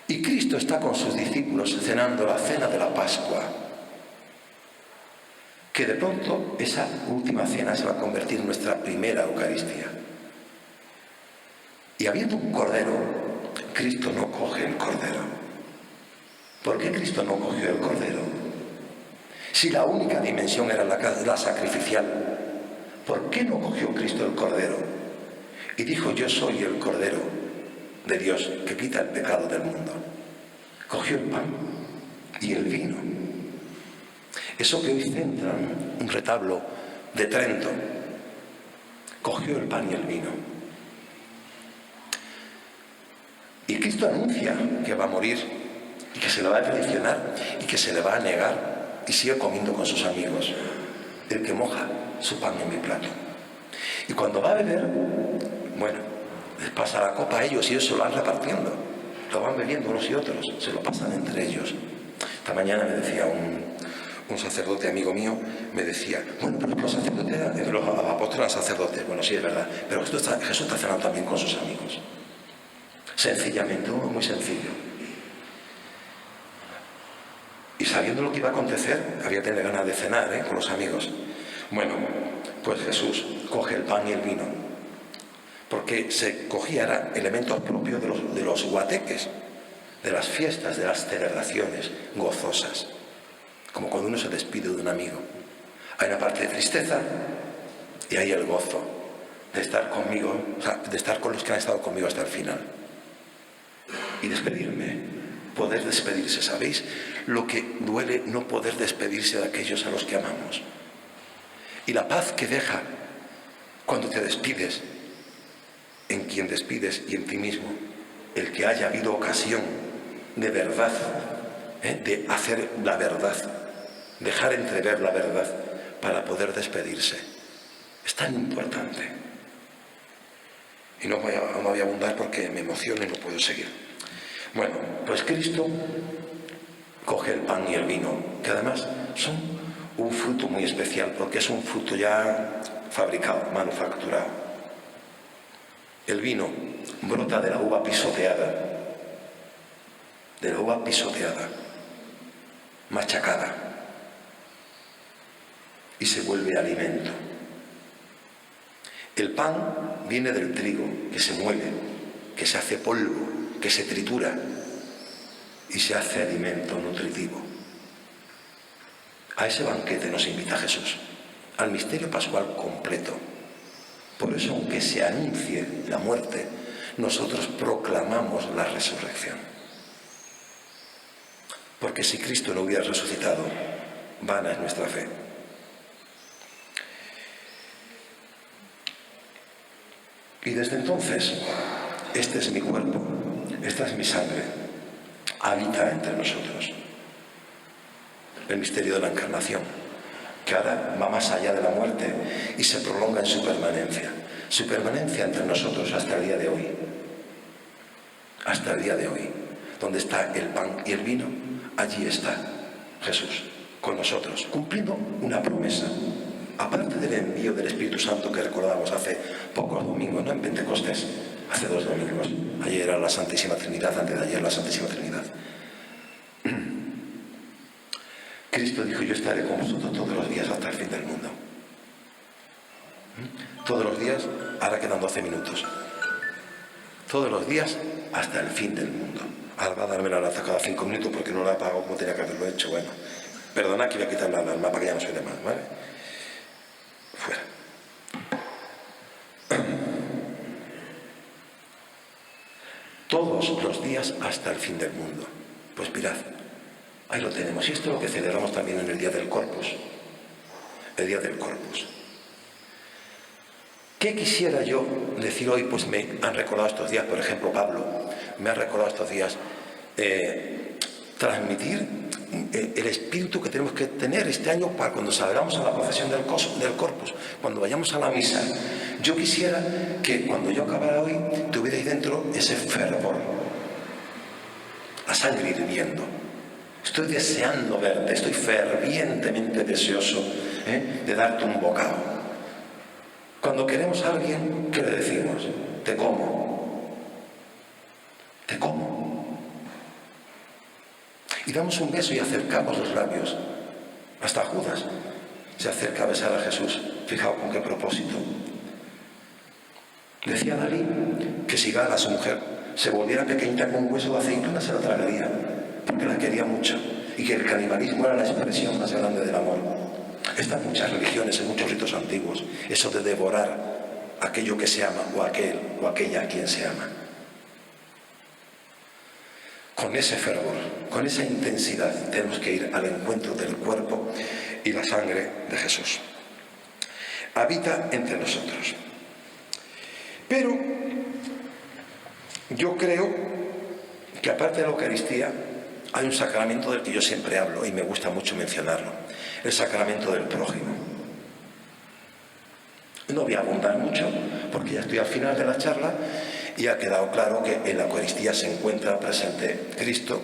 Y Cristo está con sus discípulos cenando la cena de la Pascua, que de pronto esa última cena se va a convertir en nuestra primera Eucaristía. Y habiendo un cordero, Cristo no coge el cordero. ¿Por qué Cristo no cogió el cordero? Si la única dimensión era la sacrificial, ¿por qué no cogió Cristo el cordero? Y dijo: yo soy el cordero de Dios que quita el pecado del mundo. Cogió el pan y el vino. Eso que hoy centran un retablo de Trento, cogió el pan y el vino. Y Cristo anuncia que va a morir y que se le va a traicionar y que se le va a negar, y sigue comiendo con sus amigos, el que moja su pan en mi plato. Y cuando va a beber, bueno, les pasa la copa a ellos y ellos se lo van repartiendo, lo van bebiendo unos y otros, se lo pasan entre ellos. Esta mañana me decía un sacerdote amigo mío, me decía: bueno, pero los sacerdotes, los apóstoles eran sacerdotes. Bueno, sí, es verdad, pero Jesús está cenando también con sus amigos. Sencillamente, muy sencillo. Y sabiendo lo que iba a acontecer, había tenido ganas de cenar con los amigos. Bueno, pues Jesús coge el pan y el vino, porque se cogían elementos propios de los guateques, de las fiestas, de las celebraciones gozosas, como cuando uno se despide de un amigo. Hay una parte de tristeza y hay el gozo de estar conmigo, o sea, de estar con los que han estado conmigo hasta el final. Y despedirme, poder despedirse. ¿Sabéis lo que duele no poder despedirse de aquellos a los que amamos? Y la paz que deja cuando te despides, en quien despides y en ti mismo, el que haya habido ocasión de verdad de hacer la verdad, dejar entrever la verdad para poder despedirse. Es tan importante. Y no voy a abundar porque me emociono y no puedo seguir. Bueno, pues Cristo coge el pan y el vino, que además son un fruto muy especial porque es un fruto ya fabricado, manufacturado. El vino brota de la uva pisoteada, machacada, y se vuelve alimento. El pan viene del trigo, que se muele, que se hace polvo, que se tritura y se hace alimento nutritivo. A ese banquete nos invita Jesús, al misterio pascual completo. Por eso, aunque se anuncie la muerte, nosotros proclamamos la resurrección. Porque si Cristo no hubiera resucitado, vana es nuestra fe. Y desde entonces, este es mi cuerpo, esta es mi sangre, habita entre nosotros. El misterio de la encarnación, que ahora va más allá de la muerte y se prolonga en su permanencia entre nosotros hasta el día de hoy. Hasta el día de hoy, donde está el pan y el vino, allí está Jesús con nosotros, cumpliendo una promesa. Aparte del envío del Espíritu Santo que recordamos hace pocos domingos, no en Pentecostés, hace 2 domingos. Ayer era la Santísima Trinidad, antes de ayer la Santísima Trinidad. Cristo dijo: yo estaré con vosotros todos los días hasta el fin del mundo. Todos los días, ahora quedan 12 minutos. Todos los días hasta el fin del mundo. Ahora va a darme la laza cada 5 minutos porque no la he pagado como tenía que haberlo hecho. Bueno, perdona que voy a quitar la alarma para que ya no suene más, ¿vale? Fuera. Todos los días hasta el fin del mundo. Pues mirad, ahí lo tenemos. Y esto es lo que celebramos también en el Día del Corpus. El Día del Corpus. ¿Qué quisiera yo decir hoy? Pues me han recordado estos días, por ejemplo, Pablo, me ha recordado estos días transmitir el espíritu que tenemos que tener este año para cuando salgamos a la procesión del Corpus, cuando vayamos a la misa. Yo quisiera que cuando yo acabara hoy tuvierais dentro ese fervor, la sangre hirviendo. Estoy deseando verte, estoy fervientemente deseoso de darte un bocado. Cuando queremos a alguien, ¿qué le decimos? Te como. Te como. Y damos un beso y acercamos los labios. Hasta Judas se acerca a besar a Jesús. Fijaos con qué propósito. Decía Dalí que si Gala, su mujer, se volviera pequeñita con un hueso de aceituna, se la tragaría, porque la quería mucho, y que el canibalismo era la expresión más grande del amor. Están muchas religiones, en muchos ritos antiguos, eso de devorar aquello que se ama, o aquel o aquella a quien se ama. Con ese fervor, con esa intensidad, tenemos que ir al encuentro del cuerpo y la sangre de Jesús. Habita entre nosotros. Pero yo creo que aparte de la Eucaristía hay un sacramento del que yo siempre hablo y me gusta mucho mencionarlo, el sacramento del prójimo. No voy a abundar mucho porque ya estoy al final de la charla y ha quedado claro que en la Eucaristía se encuentra presente Cristo,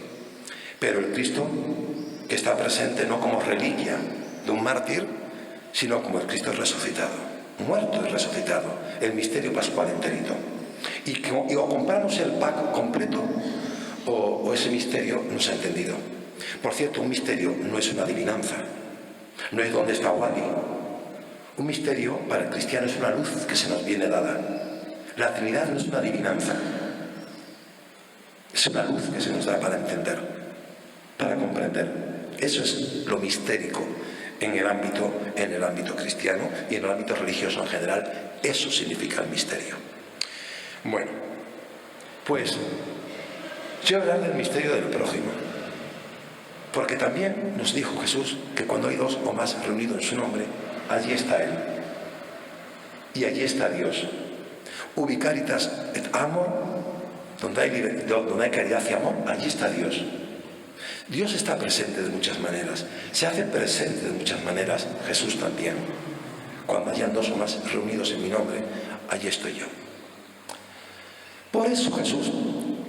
pero el Cristo que está presente no como reliquia de un mártir, sino como el Cristo resucitado, muerto y resucitado, el misterio pascual enterito. Y o compramos el pack completo o ese misterio no se ha entendido. Por cierto, un misterio no es una adivinanza, no es dónde está Wally. Un misterio para el cristiano es una luz que se nos viene dada. La Trinidad no es una adivinanza, es una luz que se nos da para entender, para comprender. Eso es lo mistérico en el ámbito cristiano y en el ámbito religioso en general. Eso significa el misterio. Bueno, pues yo voy a hablar del misterio del prójimo, porque también nos dijo Jesús que cuando hay 2 o más reunidos en su nombre, allí está Él y allí está Dios. Ubi caritas et amor, donde hay caridad y amor, allí está Dios. Dios está presente de muchas maneras, se hace presente de muchas maneras, Jesús también. Cuando hayan dos o más reunidos en mi nombre, allí estoy yo. Por eso Jesús,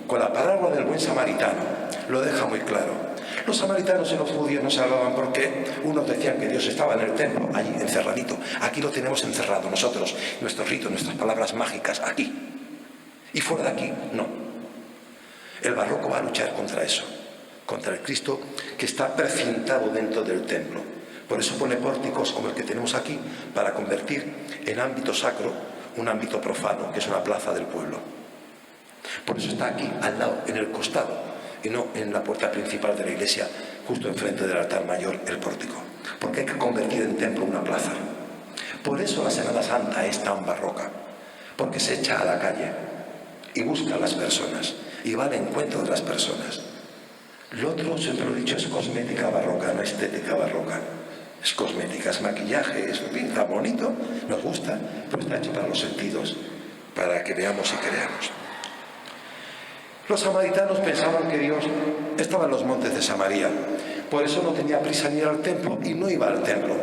con la parábola del buen samaritano, lo deja muy claro. Los samaritanos y los judíos no se hablaban porque unos decían que Dios estaba en el templo, allí encerradito. Aquí lo tenemos encerrado nosotros, nuestros ritos, nuestras palabras mágicas, aquí. Y fuera de aquí, no. El barroco va a luchar contra eso, contra el Cristo que está precintado dentro del templo. Por eso pone pórticos como el que tenemos aquí, para convertir en ámbito sacro un ámbito profano, que es una plaza del pueblo. Por eso está aquí, al lado, en el costado, y no en la puerta principal de la iglesia, justo enfrente del altar mayor, el pórtico. Porque hay que convertir en templo una plaza. Por eso la Semana Santa es tan barroca, porque se echa a la calle y busca a las personas, y va al encuentro de las personas. Lo otro, siempre lo he dicho, es cosmética barroca, no estética barroca. Es cosmética, es maquillaje, es pinta bonito, nos gusta, pero está hecho para los sentidos, para que veamos y creamos. Los samaritanos pensaban que Dios estaba en los montes de Samaria, por eso no tenía prisa ni ir al templo y no iba al templo.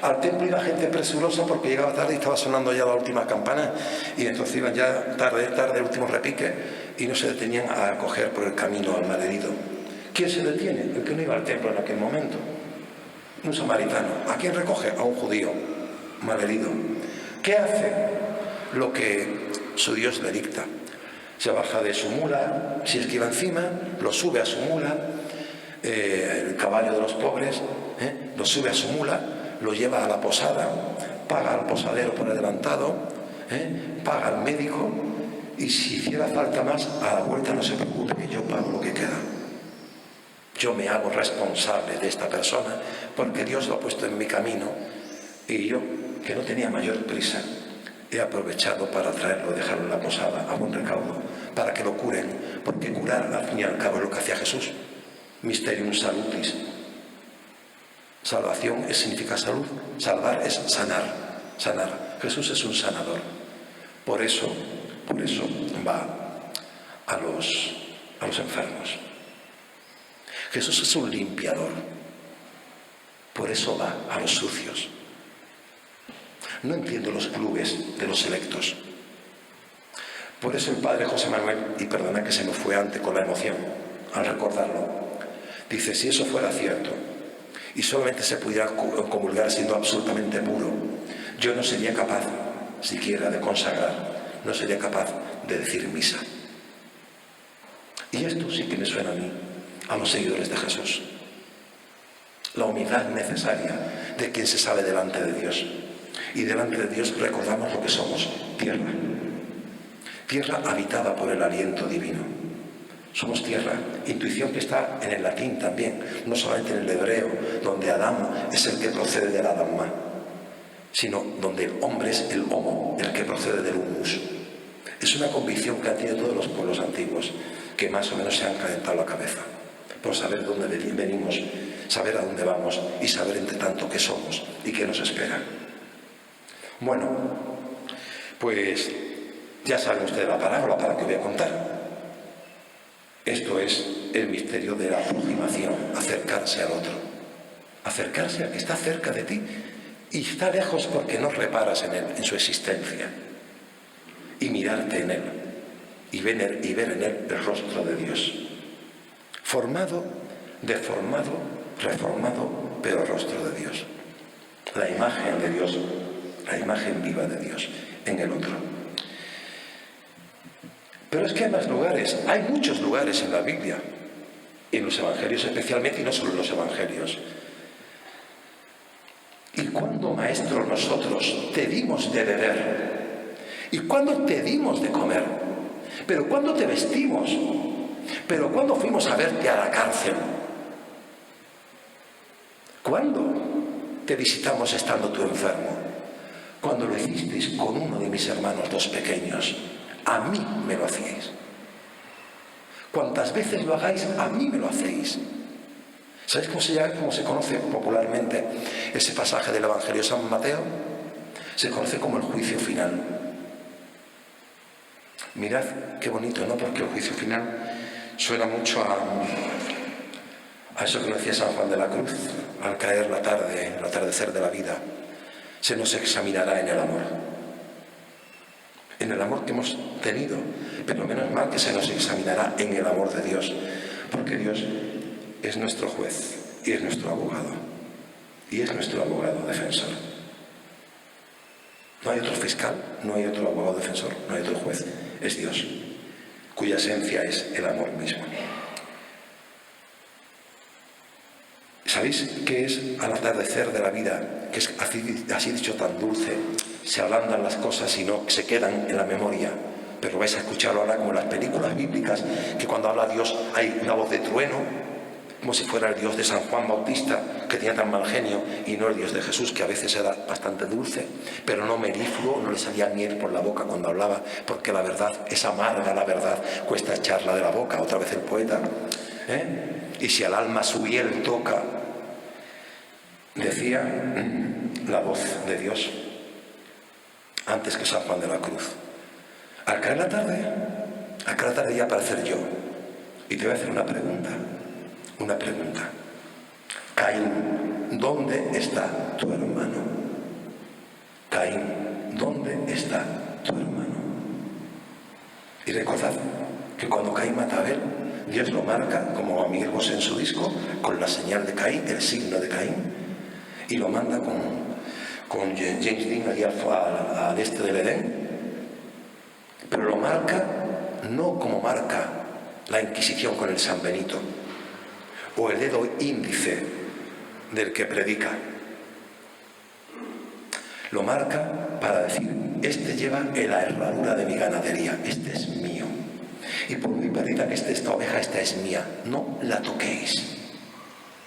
Al templo iba gente presurosa porque llegaba tarde y estaba sonando ya la última campana, y entonces iban ya tarde, el último repique, y no se detenían a coger por el camino al malherido. ¿Quién se detiene? El que no iba al templo en aquel momento. Un samaritano. ¿A quién recoge? A un judío malherido. ¿Qué hace? Lo que su Dios le dicta. Se baja de su mula, si es que iba encima, lo sube a su mula, el caballo de los pobres, lo sube a su mula, lo lleva a la posada, paga al posadero por adelantado, paga al médico, y si hiciera falta más, a la vuelta no se preocupe, que yo pago lo que queda. Yo me hago responsable de esta persona porque Dios lo ha puesto en mi camino, y yo, que no tenía mayor prisa, he aprovechado para traerlo, dejarlo en la posada a buen recaudo, para que lo curen, porque curar al fin y al cabo es lo que hacía Jesús. Mysterium salutis. Salvación significa salud, salvar es sanar, sanar. Jesús es un sanador. Por eso va a los enfermos. Jesús es un limpiador. Por eso va a los sucios. No entiendo los clubes de los selectos. Por eso el padre José Manuel, y perdona que se me fue antes con la emoción al recordarlo, dice: si eso fuera cierto y solamente se pudiera comulgar siendo absolutamente puro, yo no sería capaz siquiera de consagrar, no sería capaz de decir misa. Y esto sí que me suena a mí, a los seguidores de Jesús. La humildad necesaria de quien se sabe delante de Dios. Y delante de Dios recordamos lo que somos: tierra. Tierra habitada por el aliento divino. Somos tierra, intuición que está en el latín también, no solamente en el hebreo, donde Adán es el que procede del Adamá, sino donde el hombre es el homo, el que procede del humus. Es una convicción que han tenido todos los pueblos antiguos, que más o menos se han calentado la cabeza por saber dónde venimos, saber a dónde vamos y saber entre tanto qué somos y qué nos espera. Bueno, pues ya saben ustedes la parábola para que voy a contar. Esto es el misterio de la aproximación, acercarse al otro, acercarse al que está cerca de ti y está lejos porque no reparas en él, en su existencia, y mirarte en él y ver en él el rostro de Dios, formado, deformado, reformado, pero rostro de Dios, la imagen de Dios, la imagen viva de Dios en el otro. Pero es que hay más lugares, hay muchos lugares en la Biblia, en los evangelios especialmente, y no solo en los evangelios. ¿Y cuándo, maestro, nosotros te dimos de beber? ¿Y cuándo te dimos de comer? ¿Pero cuándo te vestimos? ¿Pero cuándo fuimos a verte a la cárcel? ¿Cuándo te visitamos estando tú enfermo? Cuando lo hicisteis con uno de mis hermanos, los pequeños, a mí me lo hacíais. Cuantas veces lo hagáis, a mí me lo hacéis. ¿Sabéis cómo se conoce popularmente ese pasaje del Evangelio de San Mateo? Se conoce como el juicio final. Mirad qué bonito, ¿no? Porque el juicio final suena mucho A eso que nos decía San Juan de la Cruz, al caer la tarde, el atardecer de la vida, se nos examinará en el amor. En el amor que hemos tenido, pero menos mal que se nos examinará en el amor de Dios, porque Dios es nuestro juez y es nuestro abogado, y es nuestro abogado defensor. No hay otro fiscal, no hay otro abogado defensor, no hay otro juez, es Dios, cuya esencia es el amor mismo. ¿Sabéis qué es al atardecer de la vida? Que es así dicho tan dulce, se ablandan las cosas y no se quedan en la memoria. Pero vais a escucharlo ahora como en las películas bíblicas, que cuando habla Dios hay una voz de trueno, como si fuera el Dios de San Juan Bautista, que tenía tan mal genio, y no el Dios de Jesús, que a veces era bastante dulce, pero no melífluo, no le salía miel por la boca cuando hablaba, porque la verdad es amarga, la verdad cuesta echarla de la boca. Otra vez el poeta, y si al alma su hiel toca, decía la voz de Dios, antes que San Juan de la Cruz. Al caer la tarde ya aparecer yo. Y te voy a hacer una pregunta. Caín, ¿dónde está tu hermano? Caín, ¿dónde está tu hermano? Y recordad que cuando Caín mata a Abel, Dios lo marca, como a Miguel Bosé en su disco, con la señal de Caín, el signo de Caín, y lo manda con James Dean allí al este del Edén. Pero lo marca no como marca la Inquisición con el San Benito o el dedo índice del que predica. Lo marca para decir: este lleva en la herradura de mi ganadería, este es mío. Y por muy perdida que esté esta oveja, esta es mía. No la toquéis,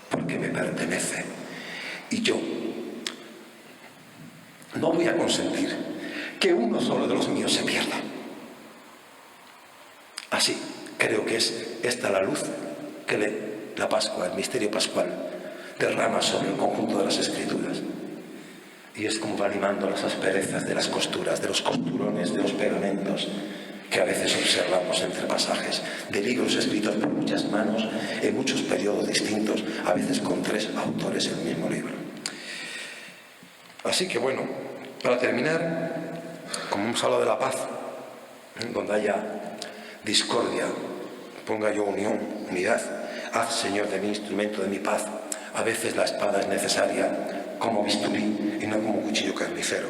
porque me pertenece. Y yo no voy a consentir que uno solo de los míos se pierda. Así creo que es esta la luz que la Pascua, el misterio pascual, derrama sobre el conjunto de las Escrituras. Y es como va limando las asperezas de las costuras, de los costurones, de los pegamentos que a veces observamos entre pasajes de libros escritos por muchas manos en muchos periodos distintos, a veces con 3 autores en el mismo libro. Así que bueno, para terminar, como hemos hablado de la paz, donde haya discordia, ponga yo unión, unidad. Haz, Señor, de mí instrumento de mi paz. A veces la espada es necesaria como bisturí y no como cuchillo carnicero.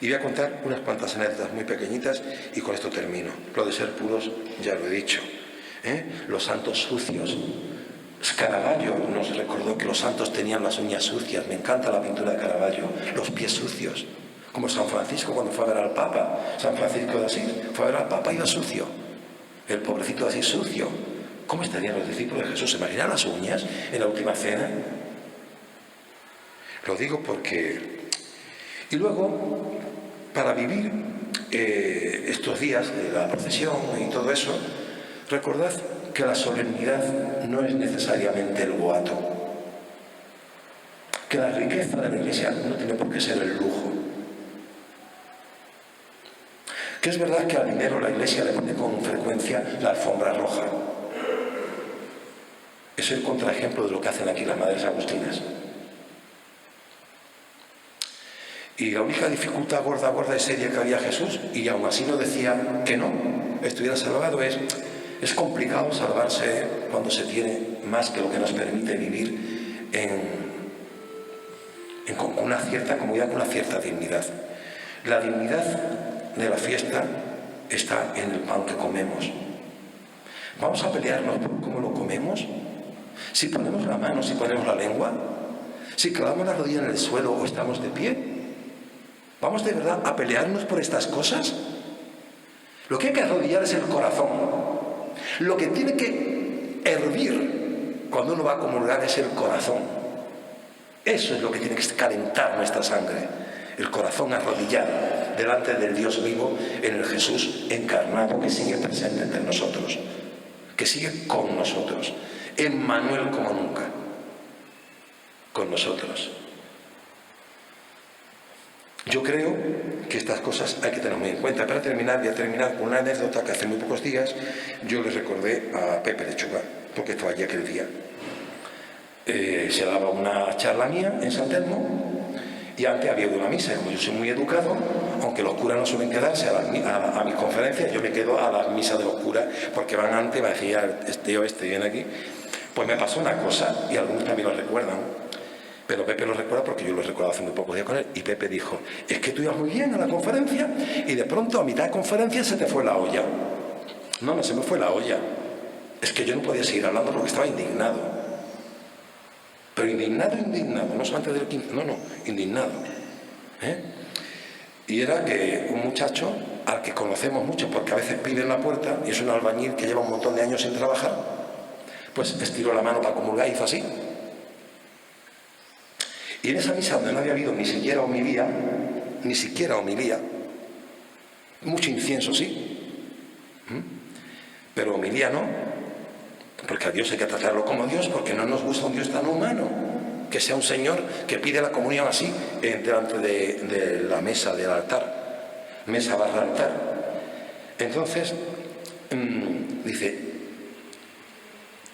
Y voy a contar unas cuantas anécdotas muy pequeñitas y con esto termino. Lo de ser puros ya lo he dicho. Los santos sucios. Caravaggio nos recordó que los santos tenían las uñas sucias. Me encanta la pintura de Caravaggio. Los pies sucios. Como San Francisco cuando fue a ver al Papa. San Francisco de Asís fue a ver al Papa y iba sucio. El pobrecito de Asís sucio. ¿Cómo estarían los discípulos de Jesús? ¿Se imaginan las uñas en la última cena? Lo digo porque... Y luego, para vivir estos días de la procesión y todo eso, recordad que la solemnidad no es necesariamente el boato. Que la riqueza de la Iglesia no tiene por qué ser el lujo. Que es verdad que al dinero la Iglesia le pone con frecuencia la alfombra roja. Es el contraejemplo de lo que hacen aquí las Madres Agustinas. Y la única dificultad gorda y seria que había Jesús, y aún así no decía que no, estuviera salvado, es complicado salvarse cuando se tiene más que lo que nos permite vivir con una cierta comodidad, con una cierta dignidad. La dignidad de la fiesta está en el pan que comemos. ¿Vamos a pelearnos por cómo lo comemos? Si ponemos la mano, si ponemos la lengua, si clavamos la rodilla en el suelo o estamos de pie. ¿Vamos de verdad a pelearnos por estas cosas? Lo que hay que arrodillar es el corazón. Lo que tiene que hervir cuando uno va a comulgar es el corazón. Eso es lo que tiene que calentar nuestra sangre. El corazón arrodillado delante del Dios vivo en el Jesús encarnado que sigue presente entre nosotros, que sigue con nosotros. Emmanuel como nunca, con nosotros. Yo creo que estas cosas hay que tener muy en cuenta. Para terminar, voy a terminar con una anécdota que hace muy pocos días yo le recordé a Pepe Lechuga, porque estaba allí aquel día. Se daba una charla mía en San Telmo y antes había una misa. Como yo soy muy educado, aunque los curas no suelen quedarse a mis conferencias, yo me quedo a las misas de los curas porque van antes, me decía este viene aquí. Pues me pasó una cosa y algunos también lo recuerdan, pero Pepe lo recuerda porque yo lo he recordado hace muy pocos días con él. Y Pepe dijo: es que tú ibas muy bien a la conferencia y de pronto a mitad de conferencia se te fue la olla. No se me fue la olla, es que yo no podía seguir hablando porque estaba indignado. Pero indignado, no solamente del 15, indignado. Y era que un muchacho al que conocemos mucho porque a veces pide en la puerta, y es un albañil que lleva un montón de años sin trabajar, pues estiró la mano para comulgar y hizo así. Y en esa misa donde no había habido ni siquiera homilía, mucho incienso sí, pero homilía no, porque a Dios hay que tratarlo como Dios, porque no nos gusta un Dios tan humano, que sea un Señor que pide la comunión así, delante de la mesa del altar, mesa barra altar. Entonces, dice: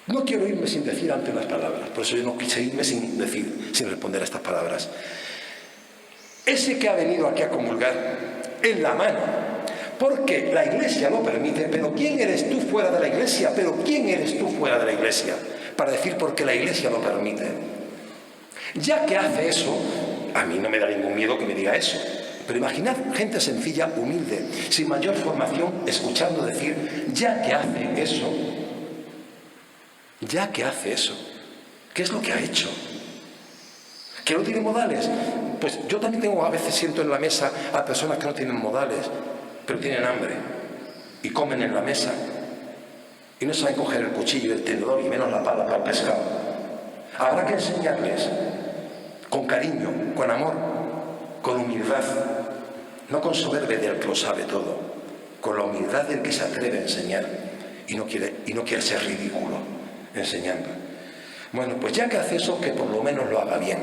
no quiero irme sin decir antes las palabras, por eso yo no quise irme sin responder a estas palabras. Ese que ha venido aquí a comulgar en la mano, porque la Iglesia lo permite, pero ¿quién eres tú fuera de la Iglesia? Para decir porque la Iglesia lo permite. Ya que hace eso, a mí no me da ningún miedo que me diga eso, pero imaginad gente sencilla, humilde, sin mayor formación, escuchando decir: ya que hace eso, ¿qué es lo que ha hecho? ¿Que no tiene modales? Pues yo también a veces siento en la mesa a personas que no tienen modales, pero tienen hambre y comen en la mesa y no saben coger el cuchillo y el tenedor y menos la pala para el pescado. Habrá que enseñarles con cariño, con amor, con humildad, no con soberbia del que lo sabe todo, con la humildad del que se atreve a enseñar y no quiere ser ridículo enseñando. Bueno, pues ya que hace eso, que por lo menos lo haga bien.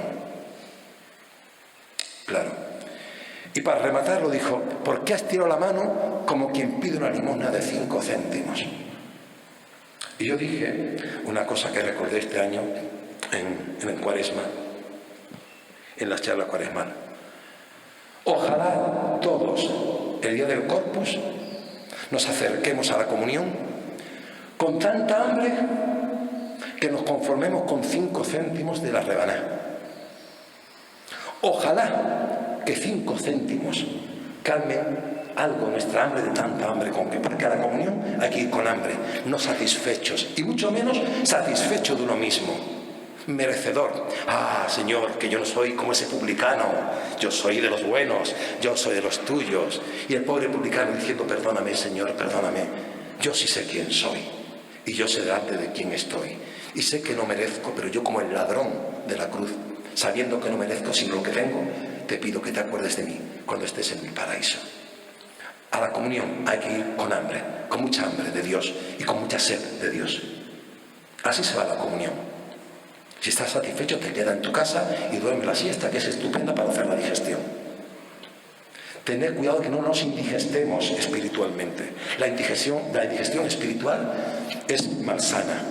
Claro. Y para rematarlo dijo: ¿por qué has tirado la mano como quien pide una limosna de 5 céntimos? Y yo dije una cosa que recordé este año en Cuaresma, en las charlas cuaresmanas. Ojalá todos, el día del Corpus, nos acerquemos a la comunión con tanta hambre que nos conformemos con 5 céntimos de la rebanada. Ojalá que 5 céntimos calmen algo nuestra hambre de tanta hambre, porque a la comunión hay que ir con hambre, no satisfechos, y mucho menos satisfecho de uno mismo, merecedor. Ah, Señor, que yo no soy como ese publicano, yo soy de los buenos, yo soy de los tuyos. Y el pobre publicano diciendo: perdóname, Señor, perdóname, yo sí sé quién soy y yo sé delante de quién estoy y sé que no merezco, pero yo, como el ladrón de la cruz, sabiendo que no merezco sino lo que tengo, te pido que te acuerdes de mí cuando estés en mi paraíso. A la comunión hay que ir con hambre, con mucha hambre de Dios y con mucha sed de Dios. Así se va la comunión. Si estás satisfecho, te quedas en tu casa y duerme la siesta, que es estupenda para hacer la digestión. Tener cuidado que no nos indigestemos espiritualmente. La indigestión espiritual es malsana.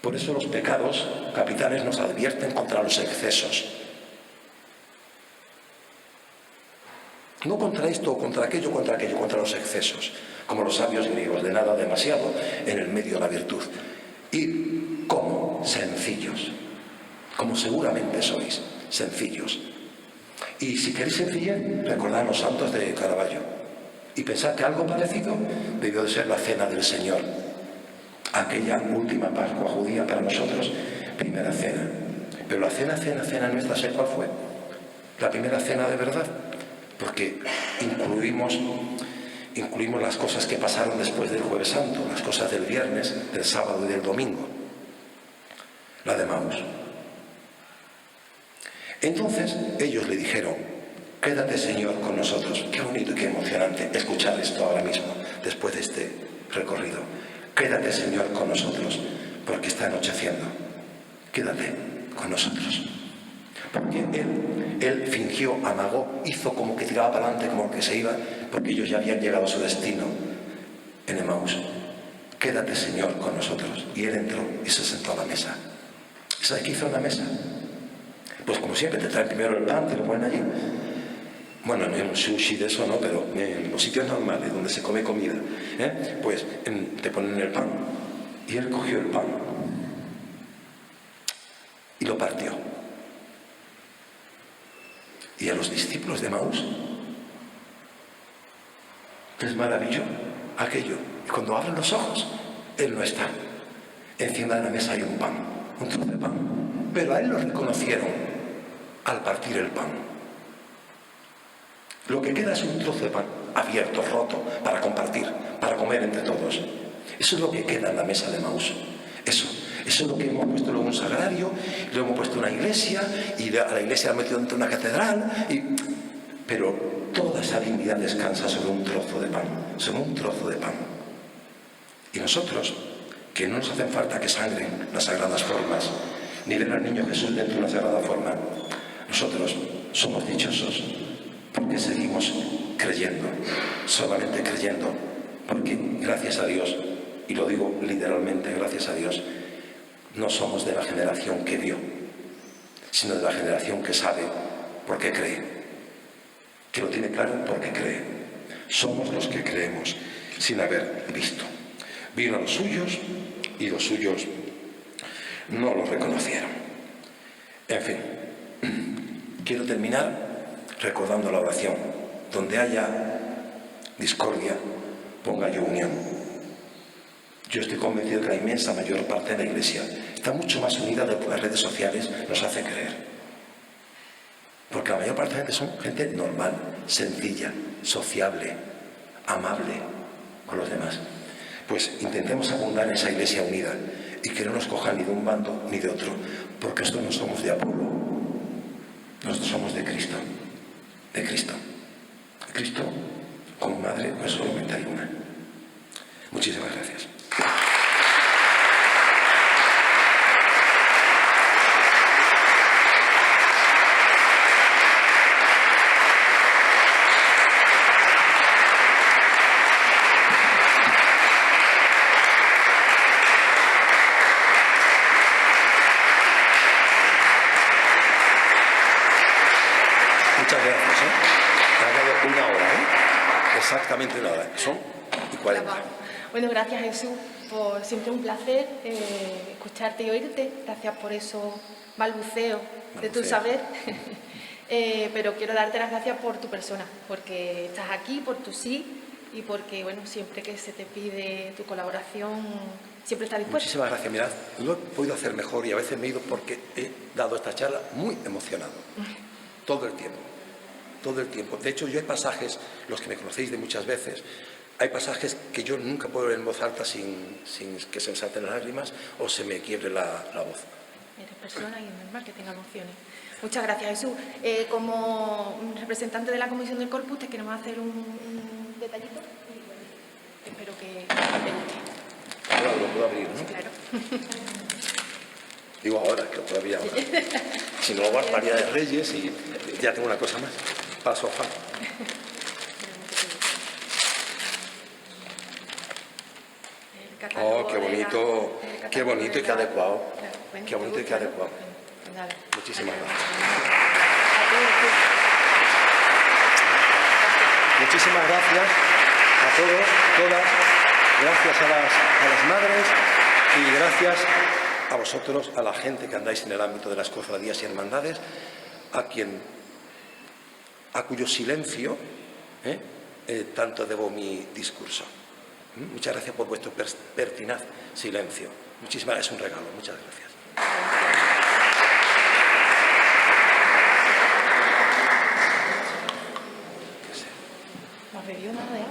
Por eso los pecados capitales nos advierten contra los excesos. No contra esto o contra aquello, contra los excesos. Como los sabios griegos, de nada demasiado en el medio de la virtud. Y como sencillos, como seguramente sois, sencillos. Y si queréis sencillez, recordad los santos de Caravaggio y pensad que algo parecido debió de ser la cena del Señor, aquella última Pascua judía para nosotros, primera cena. Pero la cena nuestra, ¿sé cuál fue? La primera cena de verdad, porque incluimos las cosas que pasaron después del Jueves Santo, las cosas del viernes, del sábado y del domingo, la de Maús. Entonces ellos le dijeron: quédate, Señor, con nosotros. Qué bonito y qué emocionante escuchar esto ahora mismo, después de este recorrido. Quédate, Señor, con nosotros, porque está anocheciendo. Quédate con nosotros. Porque él fingió, amagó, hizo como que tiraba para adelante, como que se iba, porque ellos ya habían llegado a su destino en Emaús. Quédate, Señor, con nosotros. Y él entró y se sentó a la mesa. ¿Sabes qué hizo en la mesa? Pues como siempre, te traen primero el pan, te lo ponen allí. Bueno, en un sushi de eso no, pero en los sitios normales donde se come comida, pues te ponen el pan. Y él cogió el pan y lo partió. Y a los discípulos de Emaús les maravilló aquello. Y cuando abren los ojos, él no está. Encima de la mesa hay un pan, un trozo de pan. Pero a él lo reconocieron al partir el pan. Lo que queda es un trozo de pan abierto, roto, para compartir, para comer entre todos. Eso es lo que queda en la mesa de Emaús. Eso es lo que hemos puesto luego en un sagrario, lo hemos puesto en una iglesia, y a la iglesia la hemos metido dentro de una catedral. Pero toda esa dignidad descansa sobre un trozo de pan, sobre un trozo de pan. Y nosotros, que no nos hacen falta que sangren las sagradas formas, ni ver al niño Jesús dentro de una sagrada forma, nosotros somos dichosos porque seguimos creyendo, solamente creyendo, porque gracias a Dios, y lo digo literalmente, gracias a Dios, no somos de la generación que vio, sino de la generación que sabe porque cree, que lo tiene claro porque cree. Somos los que creemos sin haber visto. Vino a los suyos y los suyos no lo reconocieron. En fin, quiero terminar recordando la oración. Donde haya discordia, ponga yo unión. Yo estoy convencido que la inmensa mayor parte de la Iglesia está mucho más unida de lo que las redes sociales nos hace creer. Porque la mayor parte de la gente son gente normal, sencilla, sociable, amable con los demás. Pues intentemos abundar en esa Iglesia unida y que no nos cojan ni de un bando ni de otro, porque nosotros no somos de Apolo, nosotros somos de Cristo. De Cristo. Cristo, como madre, pues solamente hay una. Muchísimas gracias. Muchas gracias, Me ha dado una hora, Exactamente una hora. Son y 40. Bueno, gracias Jesús, por siempre un placer escucharte y oírte. Gracias por eso balbuceo de tu saber. Pero quiero darte las gracias por tu persona, porque estás aquí, por tu sí, y porque, bueno, siempre que se te pide tu colaboración, siempre estás dispuesto. Muchísimas gracias. Mirad, lo he podido hacer mejor y a veces me he ido porque he dado esta charla muy emocionado. Todo el tiempo. Todo el tiempo. De hecho, yo hay pasajes, los que me conocéis de muchas veces, hay pasajes que yo nunca puedo leer en voz alta sin que se me salten las lágrimas o se me quiebre la voz. Eres persona y es normal que tenga emociones. Muchas gracias, Jesús. Como representante de la Comisión del Corpus, te queremos hacer un detallito y espero que te guste. Ahora lo puedo abrir, ¿no? Sí, claro. Digo ahora, que lo puedo abrir ahora. Si no, luego María de Reyes y ya tengo una cosa más. Para el sofá. Oh, qué bonito, qué bonito y qué adecuado. Qué bonito y qué adecuado. Muchísimas gracias. Muchísimas gracias a todos, a todas. Gracias a las madres y gracias a vosotros, a la gente que andáis en el ámbito de las cofradías y hermandades, a cuyo silencio tanto debo mi discurso. Muchas gracias por vuestro pertinaz silencio. Muchísimas gracias, es un regalo. Muchas gracias. ¿No has bebido nada de